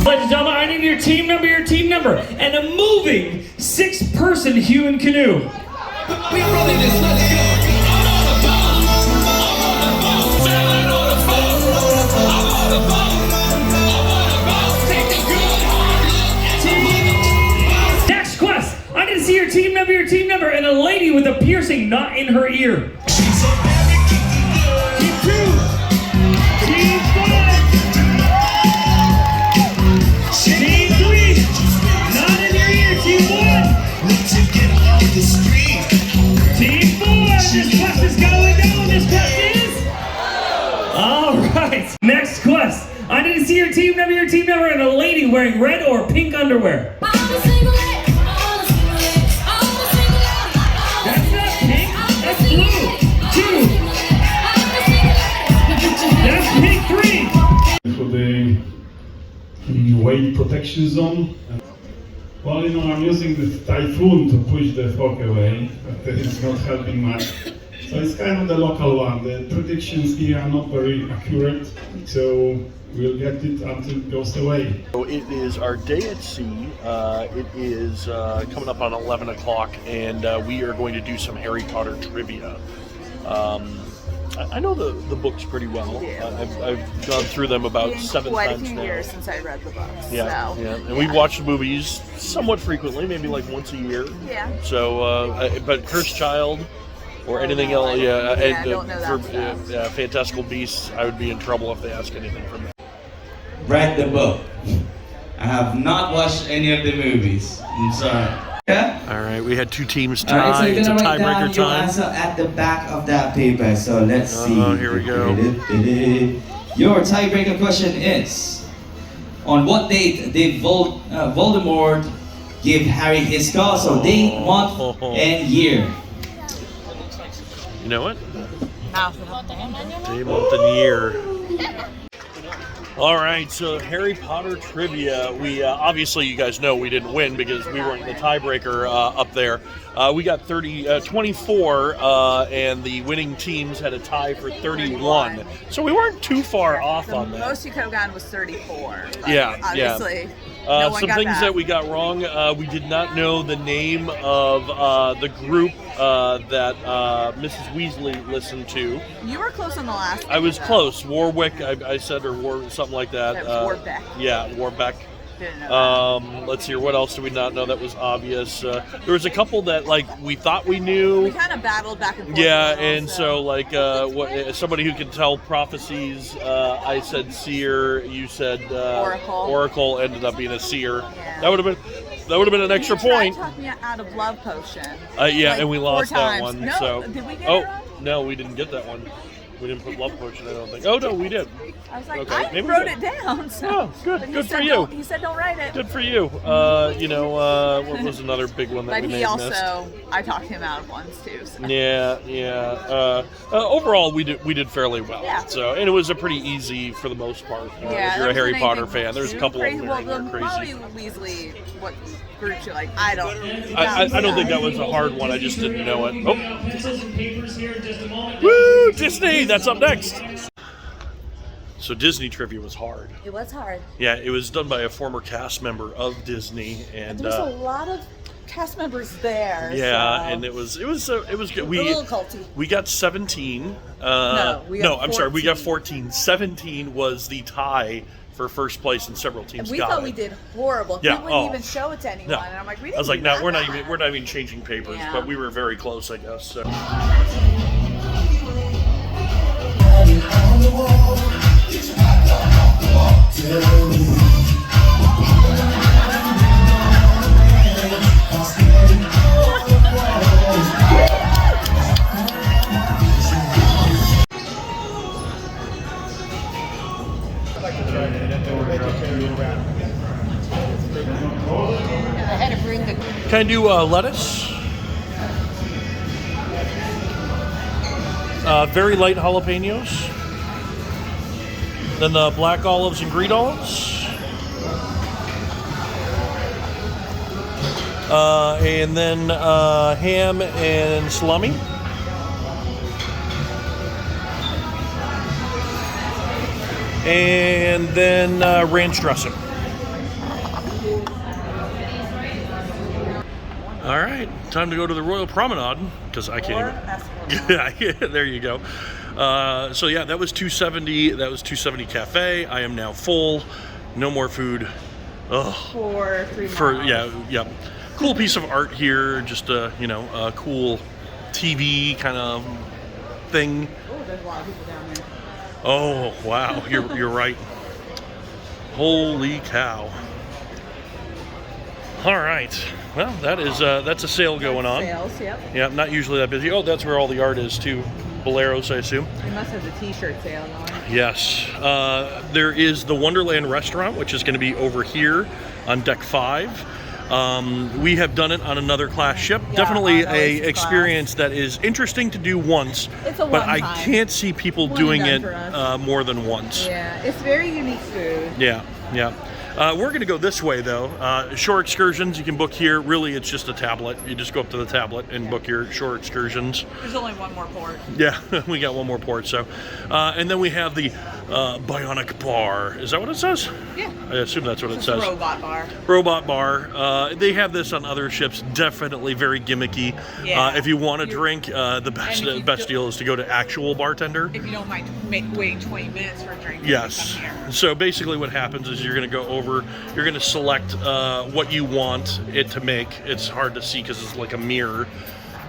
Ladies and gentlemen, I need your team number, and a moving 6-person human canoe. We rolling this, let's go. I'm on the boat. I'm on the boat. Sailing on the boat. I'm on the boat. I'm on the boat. Take a good hard look at the Next quest. I need to see your team number, and a lady with a piercing not in her ear. Team 2. Team 5. Team 3. Not in your ear. Team 1. Team 4. This quest is going down. This quest is. All right. Next quest. I need to see your team number, and a lady wearing red or pink underwear. That's not pink. That's blue. 2. That's pink 3. For the wave protection zone. Well, you know, I'm using this typhoon to push the fog away, but it's not helping much. So it's kind of the local one. The predictions here are not very accurate, so we'll get it until it goes away. So it is our day at sea. It is coming up on 11 o'clock, and we are going to do some Harry Potter trivia. I know the books pretty well. I've gone through them about It's been 7 quite times a few now. years since I read the books. Yeah, so, yeah, and we watch the movies somewhat frequently, maybe like once a year. Yeah. So, but Cursed Child or anything no, else, I don't know that stuff. Fantastical Beasts, I would be in trouble if they ask anything from me. Read the book. I have not watched any of the movies. I'm sorry. Yeah? All right, we had 2 teams All right, so tie. you're It's a gonna write down tiebreaker your time. answer at the back of that paper. So let's see. Here we go. Your tiebreaker question is: on what date did Voldemort give Harry his scar? So date, month, and year. You know what? Mouth. Day, month, and year. All right, so Harry Potter trivia. We obviously, you guys know we didn't win because we weren't the tiebreaker up there. We got 24, and the winning teams had a tie for 31. So we weren't too far off on that. Most you could have gotten was 34. But Yeah, obviously, no one some got things that we got wrong. We did not know the name of the group that Mrs. Weasley listened to. You were close on the last one. I was though. close. Warwick, I said, or something like that. That was Warbeck. Yeah, Warbeck. Didn't know that. Let's see here. What else do we not know that was obvious? There was a couple that we thought we knew. We kind of battled back and forth. Yeah, a little, and so somebody who can tell prophecies. I said seer. You said Oracle. Oracle ended up being a seer. Yeah. That would have been an extra You tried point. to talk me out of Love Potion. Yeah, like and we 4 lost that times. one. No, So did we get it wrong? no, we didn't get that one. We didn't put Love Potion, I don't think. Oh no, we did. I was like, Okay, I maybe we wrote did. it down. So. Oh, good. But he Good said for you. don't- He said don't write it. Good for you. What was another big one that But we may he have missed? also, I talked him out of ones too. So. Yeah. Overall, we did fairly well. Yeah. So, and it was a pretty easy for the most part. If Yeah, you're a there Harry wasn't Potter anything fan, there's a too couple crazy. of them that are crazy. Probably Weasley, what groups you're like, I don't. I don't think that was a hard one. I just didn't know it. Oh, Pencils and papers here in just a moment. woo! Disney. That's up next. So Disney trivia was hard. It was hard. Yeah, it was done by a former cast member of Disney, and There was a lot of cast members there. yeah, so. and it was good. a little culty. We got 17. We got I'm sorry, we got 14. 14. 17 was the tie for first place, and several teams And we got thought it. we did horrible. Yeah, We wouldn't even show it to anyone. No. And I'm like, we didn't I was like, do no, that we're not bad. even changing papers, Yeah. but we were very close, I guess. So. Can I do lettuce? Very light jalapenos. Then the black olives and green olives. And then ham and salami. And then ranch dressing. All right, time to go to the Royal Promenade because I can't even. Yeah, there you go. So yeah, that was $270. That was $270 cafe. I am now full. No more food. Ugh. For 3 miles. Yeah. Cool piece of art here. Just a cool TV kind of thing. Oh, there's a lot of people down there. Oh wow, you're right. Holy cow. All right. Well, that's a sale going on. Sales, yep. Yeah, not usually that busy. Oh, that's where all the art is too. Boleros, I assume. We must have the t-shirt sale going. Yes. There is the Wonderland restaurant, which is going to be over here on deck 5. We have done it on another class ship. Yeah, Definitely on a Oasis experience that is interesting to do once, It's a but I one-time. can't see people One doing and it done for us. more than once. Yeah, it's very unique food. Yeah. We're going to go this way, though. Shore excursions you can book here. Really, it's just a tablet. You just go up to the tablet and book your shore excursions. There's only one more port. Yeah, we got one more port. So, and then we have the Bionic bar. Is that what it says? Yeah. I assume that's what it It's says. a robot bar. Robot bar. They have this on other ships. Definitely very gimmicky. Yeah. If you want to drink, the best And if you best do- deal is to go to actual bartender. If you don't mind waiting 20 minutes for a drink. Yes. come here. So basically what happens is you're going to go over, you're going to select what you want it to make. It's hard to see because it's like a mirror.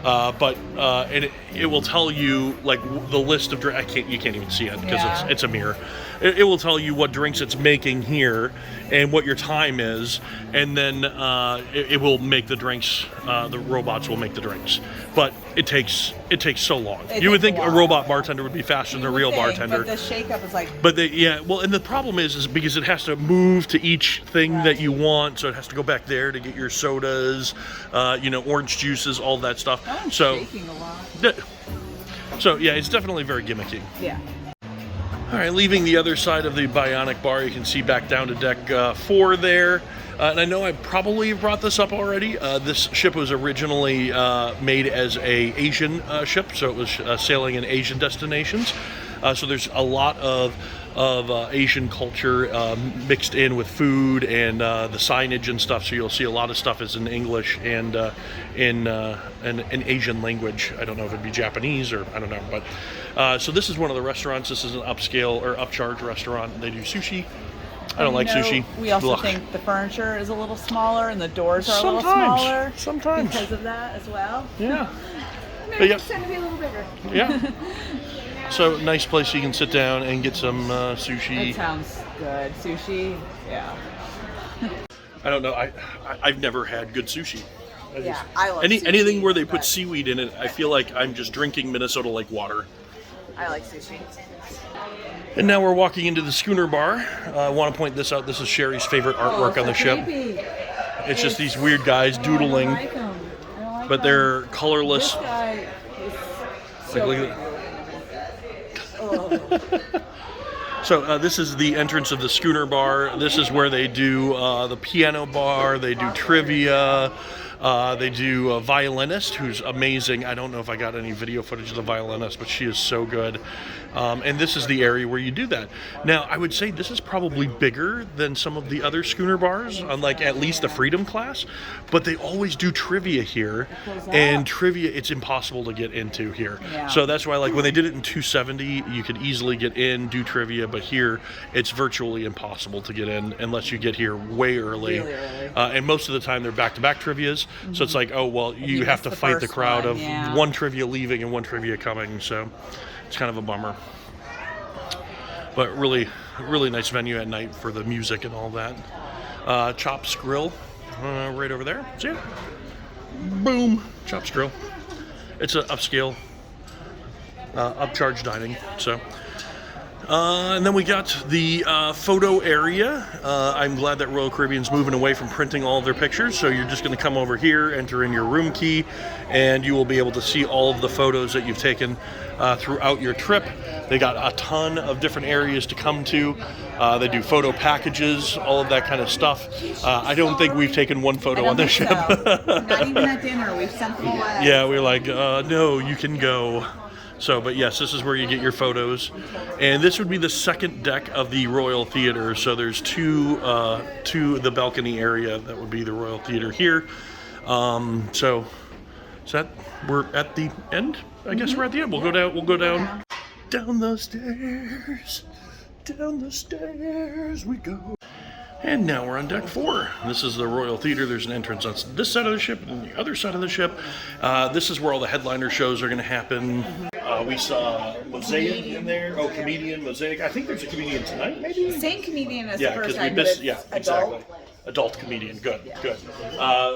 But it will tell you like the list of drinks. You can't even see it because Yeah. it's a mirror. It will tell you what drinks it's making here and what your time is, and then it will make the drinks. The robots will make the drinks, but it takes so long. It You would takes think a a while. robot bartender would be faster than a real bartender. But the shake-up is like, But and the problem is because it has to move to each thing that you want, so it has to go back there to get your sodas, orange juices, all that stuff. I'm So, shaking a lot. It's definitely very gimmicky. Yeah. All right, leaving the other side of the Bionic bar, you can see back down to deck 4 there. And I know I probably brought this up already. This ship was originally made as a Asian ship, so it was sailing in Asian destinations. So there's a lot of Asian culture mixed in with food and the signage and stuff. So you'll see a lot of stuff is in English and in an Asian language. I don't know if it'd be Japanese or I don't know. But so this is one of the restaurants. This is an upscale or upcharge restaurant. They do sushi. I don't like sushi. We also Ugh. think the furniture is a little smaller and the doors are a little Sometimes. smaller. Sometimes. Because of that as well. Yeah. Maybe But yeah. it's going to be a little bigger. Yeah. So nice place you can sit down and get some sushi. That sounds good. Sushi, yeah. I don't know. I've never had good sushi. Yeah, I love sushi. Anything where they put but seaweed in it, I feel like I'm just drinking Minnesota Lake water. I like sushi. And now we're walking into the Schooner bar. I want to point this out. This is Sherry's favorite artwork on the ship. It's just these weird guys doodling, but they're colorless. This guy is Like, look at So this is the entrance of the Schooner bar. This is where they do the piano bar. They do trivia. They do a violinist who's amazing. I don't know if I got any video footage of the violinist, but she is so good. And this is the area where you do that. Now, I would say this is probably bigger than some of the other Schooner bars, on like at least the Freedom class. But they always do trivia here, and trivia it's impossible to get into here. Yeah. So that's why, like when they did it in 270, you could easily get in, do trivia, but here it's virtually impossible to get in unless you get here way early. Really early. And most of the time they're back-to-back trivias, so it's like, oh well, you you have to missed the fight the first crowd one, of yeah. one trivia leaving and one trivia coming. So it's kind of a bummer. But really, really nice venue at night for the music and all that. Chops Grill, right over there. See it? Boom, Chops Grill. It's an upscale, upcharge dining. So, And then we got the photo area. I'm glad that Royal Caribbean's moving away from printing all of their pictures, so you're just going to come over here, enter in your room key, and you will be able to see all of the photos that you've taken throughout your trip. They got a ton of different areas to come to. They do photo packages, all of that kind of stuff. I don't think we've taken one photo on this ship. Not even at dinner. We've sent them away. Yeah, we were like, no, you can go. So, but yes, this is where you get your photos. And this would be the second deck of the Royal Theater. So there's two the balcony area. That would be the Royal Theater here. So is that, we're at the end? I guess we're at the end. We'll go down. Down the stairs. Down the stairs we go. And now we're on deck 4. This is the Royal Theater. There's an entrance on this side of the ship and the other side of the ship. This is where all the headliner shows are going to happen. We saw Mosaic in there. Oh, comedian, Mosaic. I think there's a comedian tonight, maybe? Same comedian as Yeah, the first because we time, missed. but Yeah, it's adult. exactly. Adult comedian. Good.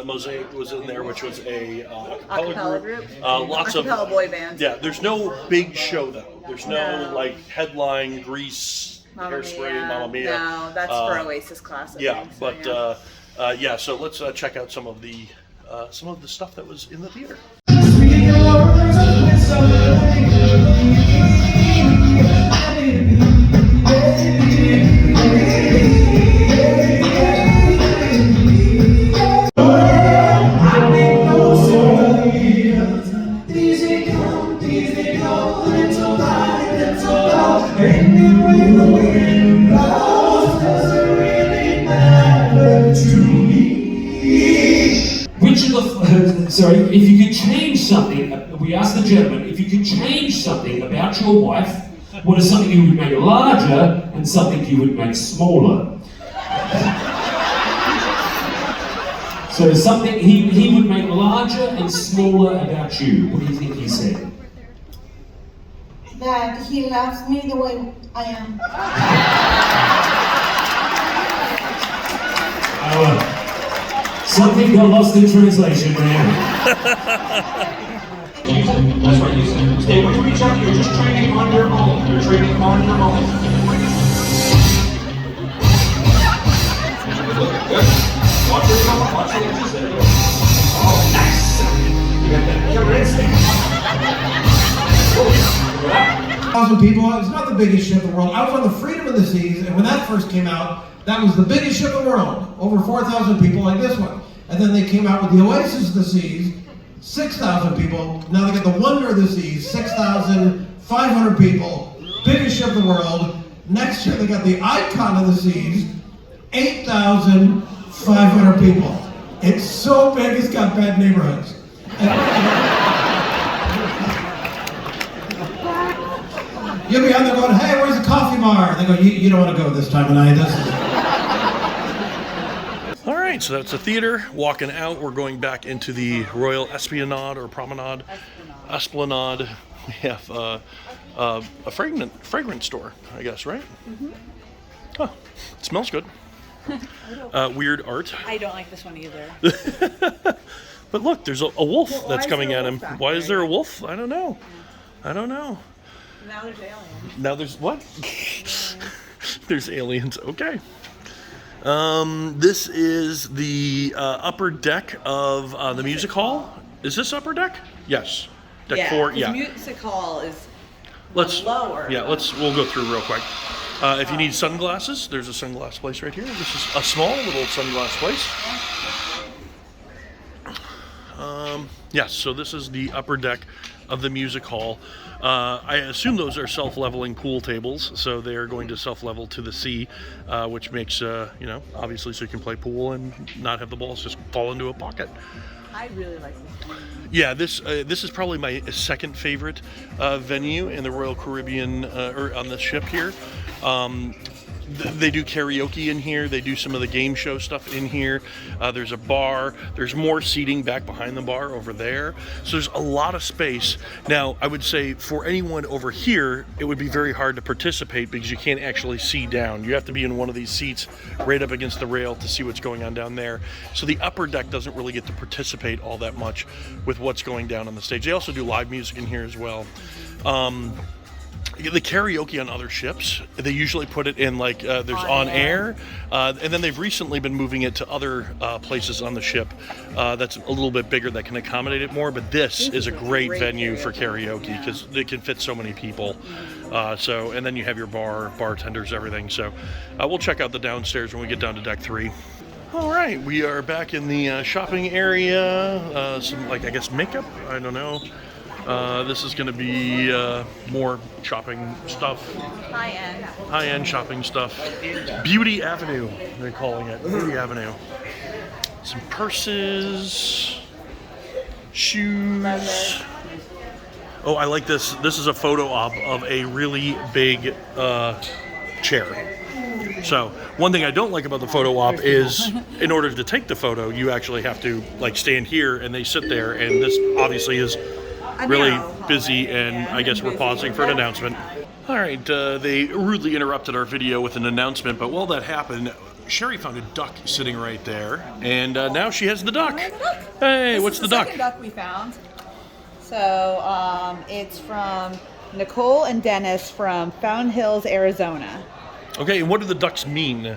Mosaic was in there, which was a Acapella group. Lots of Acapella boy band. Yeah, there's no big show though. There's no like headline Grease, Hairspray, Mamma Mia. No, that's for Oasis class. Yeah, think, so, but yeah. So let's check out some of the stuff that was in the theater. Sorry, if you could change something, we asked the gentleman, if you could change something about your wife, what is something you would make larger and something you would make smaller? So something he would make larger and smaller about you. What do you think he said? That he loves me the way I am. Something got lost in translation there. That's right, you said. Stay when you reach out, you're just training on your own. You're training on your own. Good. Watch where you're going. Watch the edges. There you go. Oh, nice. You got that killer instinct. 1,000 people. It's not the biggest ship in the world. I was on the Freedom of the Seas, and when that first came out, that was the biggest ship in the world. Over 4,000 people like this one. And then they came out with the Oasis of the Seas, 6,000 people. Now they got the Wonder of the Seas, 6,500 people. Biggest ship in the world. Next year they got the Icon of the Seas, 8,500 people. It's so big it's got bad neighborhoods. You'll be out there going, hey, where's the coffee bar? They go, you don't want to go this time of night. All right, so that's the theater. Walking out, we're going back into the Royal Esplanade or Promenade. Esplanade. We have a fragrance store, I guess, right? Mm-hmm. Oh, it smells good. Weird art. I don't like this one either. But look, there's a wolf that's coming at him. Why is there a there? wolf? I don't know. I don't know. Now there's aliens. Now there's what? There's aliens. Okay. This is the upper deck of the music hall. Is this upper deck? Yes. Deck 4. Yeah. Music hall is Let's lower. Yeah. We'll go through real quick. If you need sunglasses, there's a sunglass place right here. This is a small little sunglass place. Yes. So this is the upper deck of the music hall. I assume those are self-leveling pool tables, so they are going to self-level to the sea, which makes, obviously so you can play pool and not have the balls just fall into a pocket. I really like this one. Yeah, this is probably my second favorite venue in the Royal Caribbean, or on the ship here. They do karaoke in here. They do some of the game show stuff in here. There's a bar. There's more seating back behind the bar over there. So there's a lot of space. Now, I would say for anyone over here, it would be very hard to participate because you can't actually see down. You have to be in one of these seats right up against the rail to see what's going on down there. So the upper deck doesn't really get to participate all that much with what's going down on the stage. They also do live music in here as well. The karaoke on other ships, they usually put it in like there's on air, and then they've recently been moving it to other places on the ship that's a little bit bigger that can accommodate it more. But this is a great venue for karaoke because it can fit so many people. And then you have your bartenders, everything. So we'll check out the downstairs when we get down to deck 3. All right, we are back in the shopping area. Some like I guess makeup. I don't know. This is going to be more shopping stuff. High-end shopping stuff. Beauty Avenue, they're calling it. Beauty Avenue. Some purses, shoes. Oh, I like this. This is a photo op of a really big chair. So one thing I don't like about the photo op is in order to take the photo, you actually have to like stand here and they sit there, and this obviously is really busy, and I guess we're pausing for an announcement. All right, they rudely interrupted our video with an announcement, but while that happened, Sherry found a duck sitting right there, and now she has the duck. Hey, what's the duck? Second duck we found. So it's from Nicole and Dennis from Fountain Hills, Arizona. Okay, and what do the ducks mean?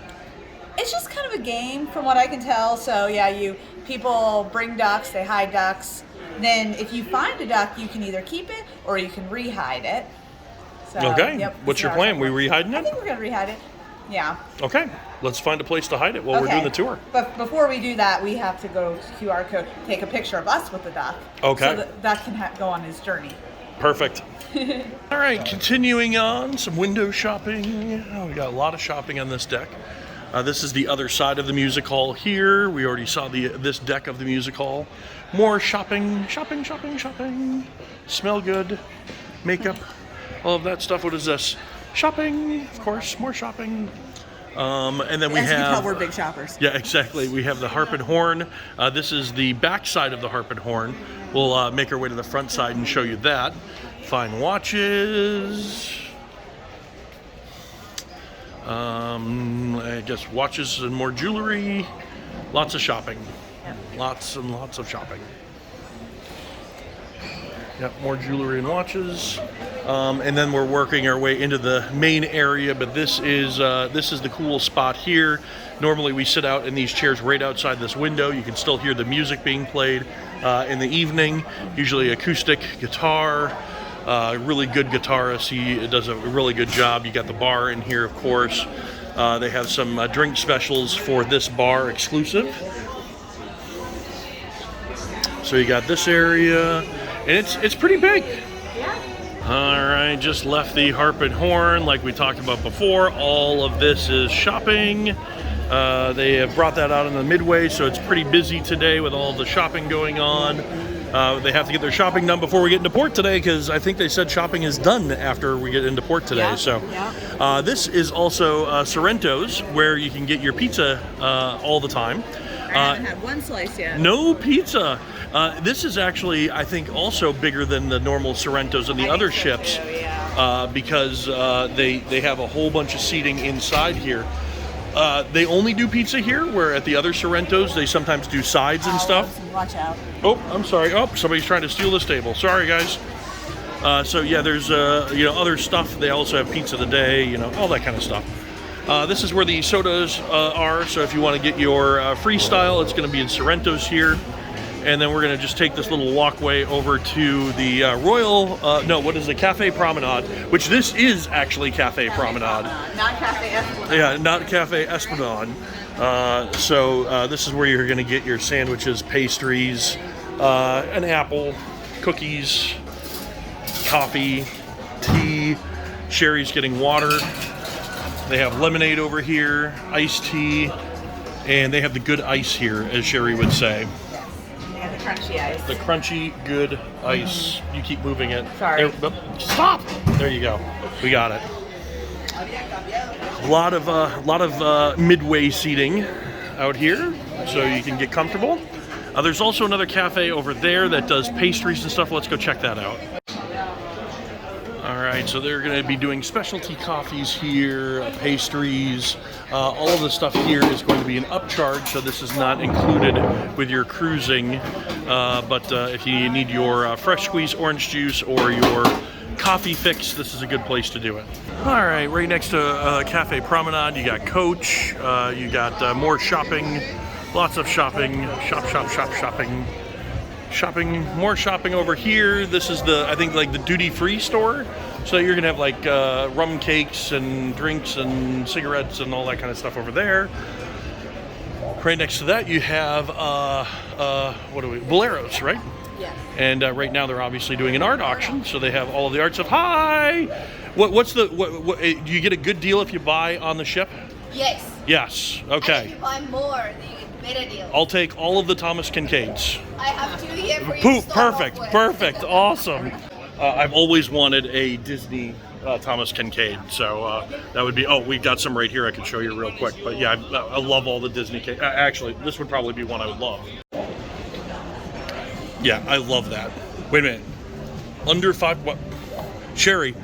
It's just kind of a game, from what I can tell. So yeah, people bring ducks, they hide ducks. Then if you find a duck, you can either keep it or you can re-hide it. So, okay, yep, what's your plan? We re-hiding it? I think we're going to re-hide it. Yeah. Okay, let's find a place to hide it while we're doing the tour. But before we do that, we have to go to QR code, take a picture of us with the duck. Okay. So that duck can go on his journey. Perfect. All right, continuing on, some window shopping. Oh, we got a lot of shopping on this deck. This is the other side of the music hall here. We already saw this deck of the music hall. More shopping. Smell good. Makeup. All of that stuff. What is this? Shopping, of course. More shopping. And then we have... As you can tell, we're big shoppers. Yeah, exactly. We have the Harp and Horn. This is the back side of the Harp and Horn. We'll make our way to the front side and show you that. Fine watches. I guess watches and more jewelry. Lots of shopping. Yep. Lots and lots of shopping. Yep, more jewelry and watches. And then we're working our way into the main area, but this is the cool spot here. Normally we sit out in these chairs right outside this window. You can still hear the music being played in the evening, usually acoustic guitar. Really good guitarist. He does a really good job. You got the bar in here, of course. They have some drink specials for this bar exclusive. So you got this area, and it's pretty big. All right, just left the Harp and Horn like we talked about before. All of this is shopping. They have brought that out in the midway, so it's pretty busy today with all the shopping going on. They have to get their shopping done before we get into port today, because I think they said shopping is done after we get into port today. Yeah, so yeah. This is also Sorrento's, where you can get your pizza all the time. I haven't had one slice yet. No pizza. This is actually, I think, also bigger than the normal Sorrento's and the other ships, too, yeah. because they have a whole bunch of seating inside here. They only do pizza here, where at the other Sorrento's they sometimes do sides and stuff. Watch out. Oh, I'm sorry. Oh, somebody's trying to steal this table. Sorry, guys. So yeah, there's other stuff. They also have pizza of the day, all that kind of stuff. This is where the sodas are. So if you want to get your freestyle, it's going to be in Sorrento's here. And then we're going to just take this little walkway over to the Cafe Promenade, which this is actually Cafe Promenade. Not Cafe Esplanade. Yeah, not Cafe Esplanade. So this is where you're going to get your sandwiches, pastries, an apple, cookies, coffee, tea. Sherry's getting water. They have lemonade over here, iced tea, and they have the good ice here, as Sherry would say. And the crunchy ice. The crunchy, good ice. You keep moving it. Sorry. Stop! There you go. We got it. A lot of midway seating out here, so you can get comfortable. There's also another cafe over there that does pastries and stuff. Let's go check that out. All right, so they're going to be doing specialty coffees here, pastries. All of the stuff here is going to be an upcharge, so this is not included with your cruising. But if you need your fresh squeezed orange juice or your coffee fix, this is a good place to do it. All right, right next to Cafe Promenade, you got Coach, you got more shopping, lots of shopping, shopping, more shopping over here. This is the, I think, like the duty-free store. So you're gonna have like rum cakes and drinks and cigarettes and all that kind of stuff over there. Right next to that, you have Boleros, right? Yes. And right now they're obviously doing an art auction, so they have all of the arts of hi. What do you get a good deal if you buy on the ship? Yes. Yes. And Okay. if you buy more, then you get better deal. I'll take all of the Thomas Kincaids. I have 2 here for you. Poof, to start perfect, off with. perfect, awesome. I've always wanted a Disney Thomas Kincade, so that would be, oh, we've got some right here I could show you real quick, but yeah, I love all the Disney, actually, this would probably be one I would love. Yeah, I love that. Wait a minute, under $5, what? Sherry,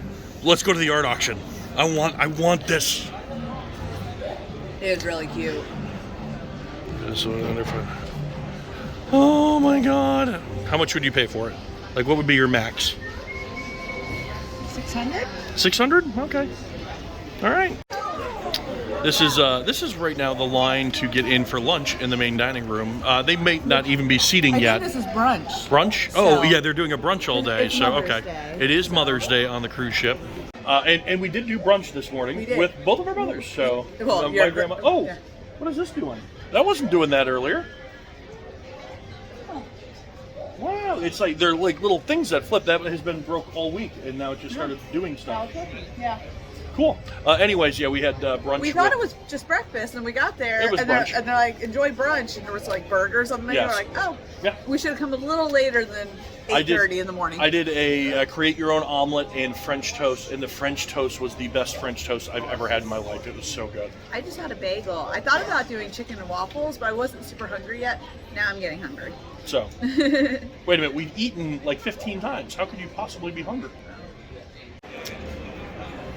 let's go to the art auction. I want this. It is really cute. So under $5. Oh my God. How much would you pay for it? Like, what would be your max? 600? 600? Okay. All right. This is right now the line to get in for lunch in the main dining room. They may not even be seating I yet. think this is brunch. Brunch? So- Oh, yeah, they're doing a brunch all day. It's So Mother's okay, Day. it is Mother's Day on the cruise ship, and we did do brunch this morning We did. with both of our mothers. So Well, my your grandma. gra- Oh, yeah. what is this doing? That wasn't doing that earlier. Wow, it's like they're like little things that flip. That has been broke all week, and now it just started doing stuff. Yeah. Cool. Anyways, yeah, we had brunch. We thought it was just breakfast, and we got there, It was and brunch. they're like, enjoy brunch, and there was like burgers on the menu. Yes. We're like, oh, Yeah. we should have come a little later than I did- 8:30 in the morning. I did a create your own omelet and French toast, and the French toast was the best French toast I've ever had in my life. It was so good. I just had a bagel. I thought about doing chicken and waffles, but I wasn't super hungry yet. Now I'm getting hungry. So, wait a minute, we've eaten like 15 times. How could you possibly be hungry?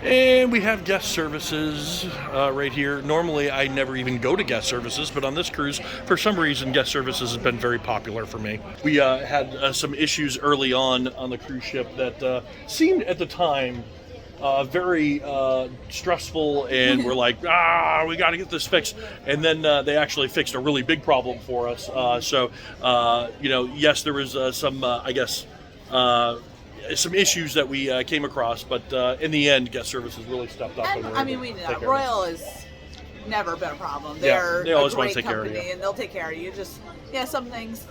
And we have guest services right here. Normally, I never even go to guest services, but on this cruise, for some reason, guest services has been very popular for me. We had some issues early on the cruise ship that seemed at the time very stressful, and we're like, we got to get this fixed. And then they actually fixed a really big problem for us. Yes, there was some, some issues that we came across, but in the end, guest services really stepped up. And were I able mean, to we take know care of Royal is never been a problem. Yeah, They're they always a wanna great take care of company, you. and they'll take care of you. Just some things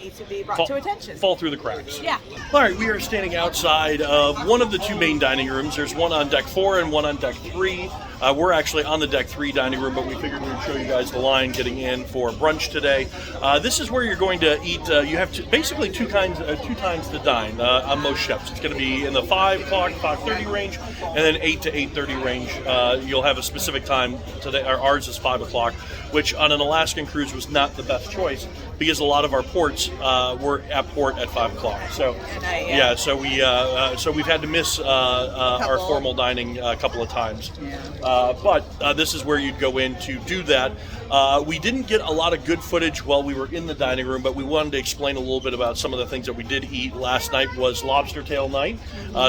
need to be brought Fall- to attention. Fall through the cracks. Yeah. All right, we are standing outside of one of the two main dining rooms. There's one on deck 4 and one on deck 3. We're actually on the deck 3 dining room, but we figured we would show you guys the line getting in for brunch today. This is where you're going to eat. You have basically two times to dine on most ships. It's going to be in the 5 o'clock, 5:30 range, and then 8 to 8:30 range. You'll have a specific time today. Ours is 5 o'clock, which on an Alaskan cruise was not the best choice because a lot of our ports were at port at 5 o'clock. So Yeah. so we've had to miss our formal dining a couple of times. But this is where you'd go in to do that. We didn't get a lot of good footage while we were in the dining room, but we wanted to explain a little bit about some of the things that we did eat. Last night was lobster tail night,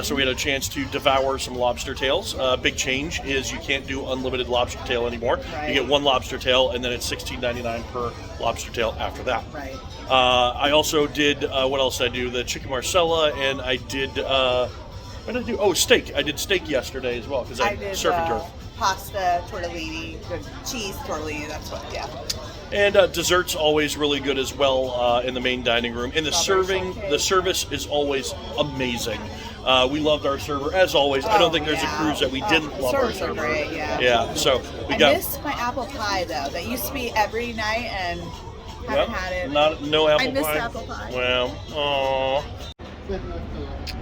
so we had a chance to devour some lobster tails. Big change is you can't do unlimited lobster tail anymore. Right. You get one lobster tail, and then it's $16.99 per lobster tail after that. Right. I also did, what else did I do? The chicken marsala, and I did, what did I do? Oh, steak. I did steak yesterday as well, because I did surf and turf. pasta, tortellini, the cheese tortellini. That's what. Yeah. And desserts always really good as well in the main dining room. And the service is always amazing. We loved our server as always. I don't think there's a cruise that we didn't love our servers server. are great, yeah. Yeah. So we I got. miss my apple pie though. That used to be every night, and haven't had it. No apple I missed pie. apple pie. Well, aww.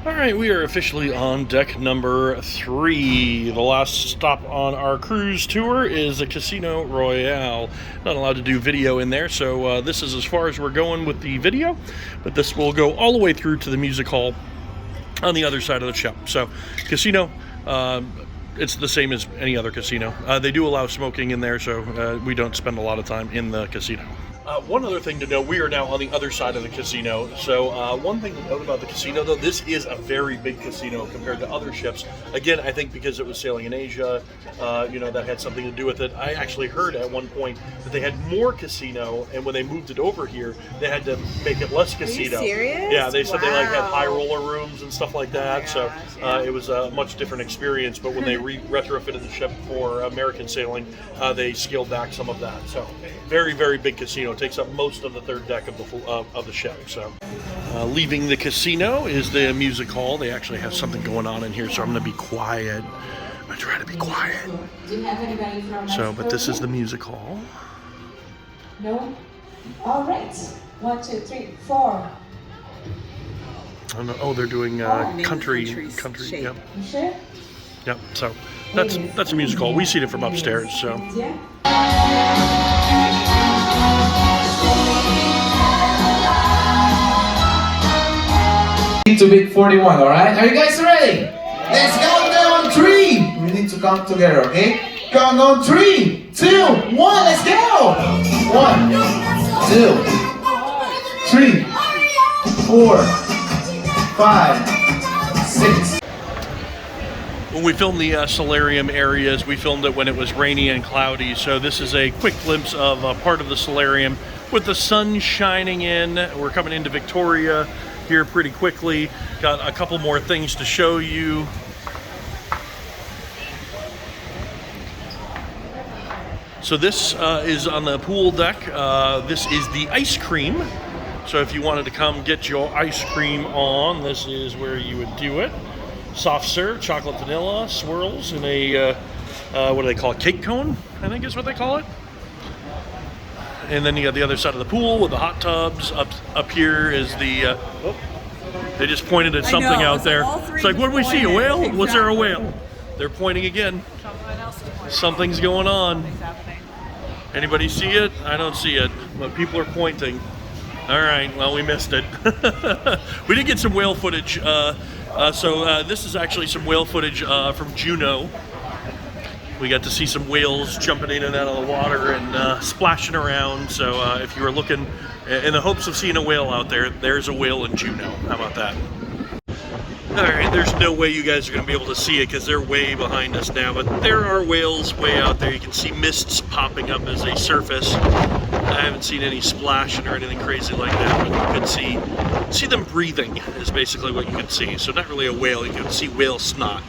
All right, we are officially on deck number 3. The last stop on our cruise tour is the Casino Royale. Not allowed to do video in there, so this is as far as we're going with the video, but this will go all the way through to the music hall on the other side of the ship. So casino, it's the same as any other casino. They do allow smoking in there, so we don't spend a lot of time in the casino. One other thing to know, we are now on the other side of the casino. So one thing to note about the casino, though, this is a very big casino compared to other ships. Again, I think because it was sailing in Asia, you know, that had something to do with it. I actually heard at one point that they had more casino, and when they moved it over here, they had to make it less casino. Are you serious? Yeah, they said they like had Wow. high roller rooms and stuff like that. So it was a much different experience. But when they retrofitted the ship for American sailing, they scaled back some of that. So very, very big casino. Takes up most of the third deck of the ship. So leaving the casino is the music hall. They actually have something going on in here, so I'm going to be quiet. I'm going to try to be quiet. So, but this is the music hall. No? All right. 1, 2, 3, 4. Oh, they're doing country. Yep. You sure? Yep. So that's a music hall. We see it from upstairs. So. Yeah. To beat 41, alright? Are you guys ready? Let's count down on 3! We need to count together, okay? Count on 3, 2, 1, let's go! 1, 2, 3, 4, 5, 6. When we filmed the solarium areas, we filmed it when it was rainy and cloudy. So this is a quick glimpse of part of the solarium with the sun shining in. We're coming into Victoria here pretty quickly. Got a couple more things to show you. So this is on the pool deck. This is the ice cream. So if you wanted to come get your ice cream on, this is where you would do it. Soft serve, chocolate vanilla, swirls in a, what do they call it? Cake cone, I think is what they call it. And then you got the other side of the pool with the hot tubs. Up here is the, they just pointed at something out there. It's like, what did we see, a whale? Exactly. Was there a whale? They're pointing again. Something's going on. Anybody see it? I don't see it, but people are pointing. All right, well, we missed it. We did get some whale footage. So this is actually some whale footage from Juneau. We got to see some whales jumping in and out of the water and splashing around. So if you were looking in the hopes of seeing a whale out there, there's a whale in Juneau. How about that? All right, there's no way you guys are going to be able to see it because they're way behind us now, but there are whales way out there. You can see mists popping up as they surface. I haven't seen any splashing or anything crazy like that, but you can see them breathing is basically what you can see. So not really a whale, you can see whale snot.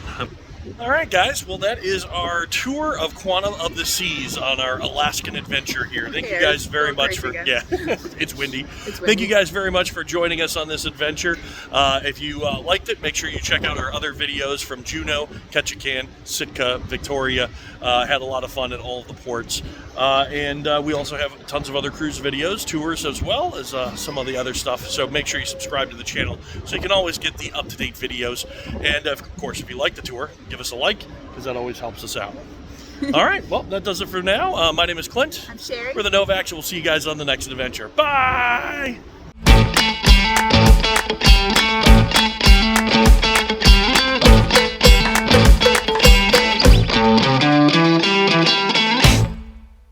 All right, guys. Well, that is our tour of Quantum of the Seas on our Alaskan adventure here. Thank you guys very much for it's windy. Thank you guys very much for joining us on this adventure. If you liked it, make sure you check out our other videos from Juneau, Ketchikan, Sitka, Victoria. Had a lot of fun at all of the ports. And we also have tons of other cruise videos, tours, as well as some of the other stuff. So make sure you subscribe to the channel so you can always get the up-to-date videos. And of course, if you like the tour, give us a like, because that always helps us out. All right, well, that does it for now. My name is Clint. I'm Sherry. We're the Novaks, and we'll see you guys on the next adventure. Bye!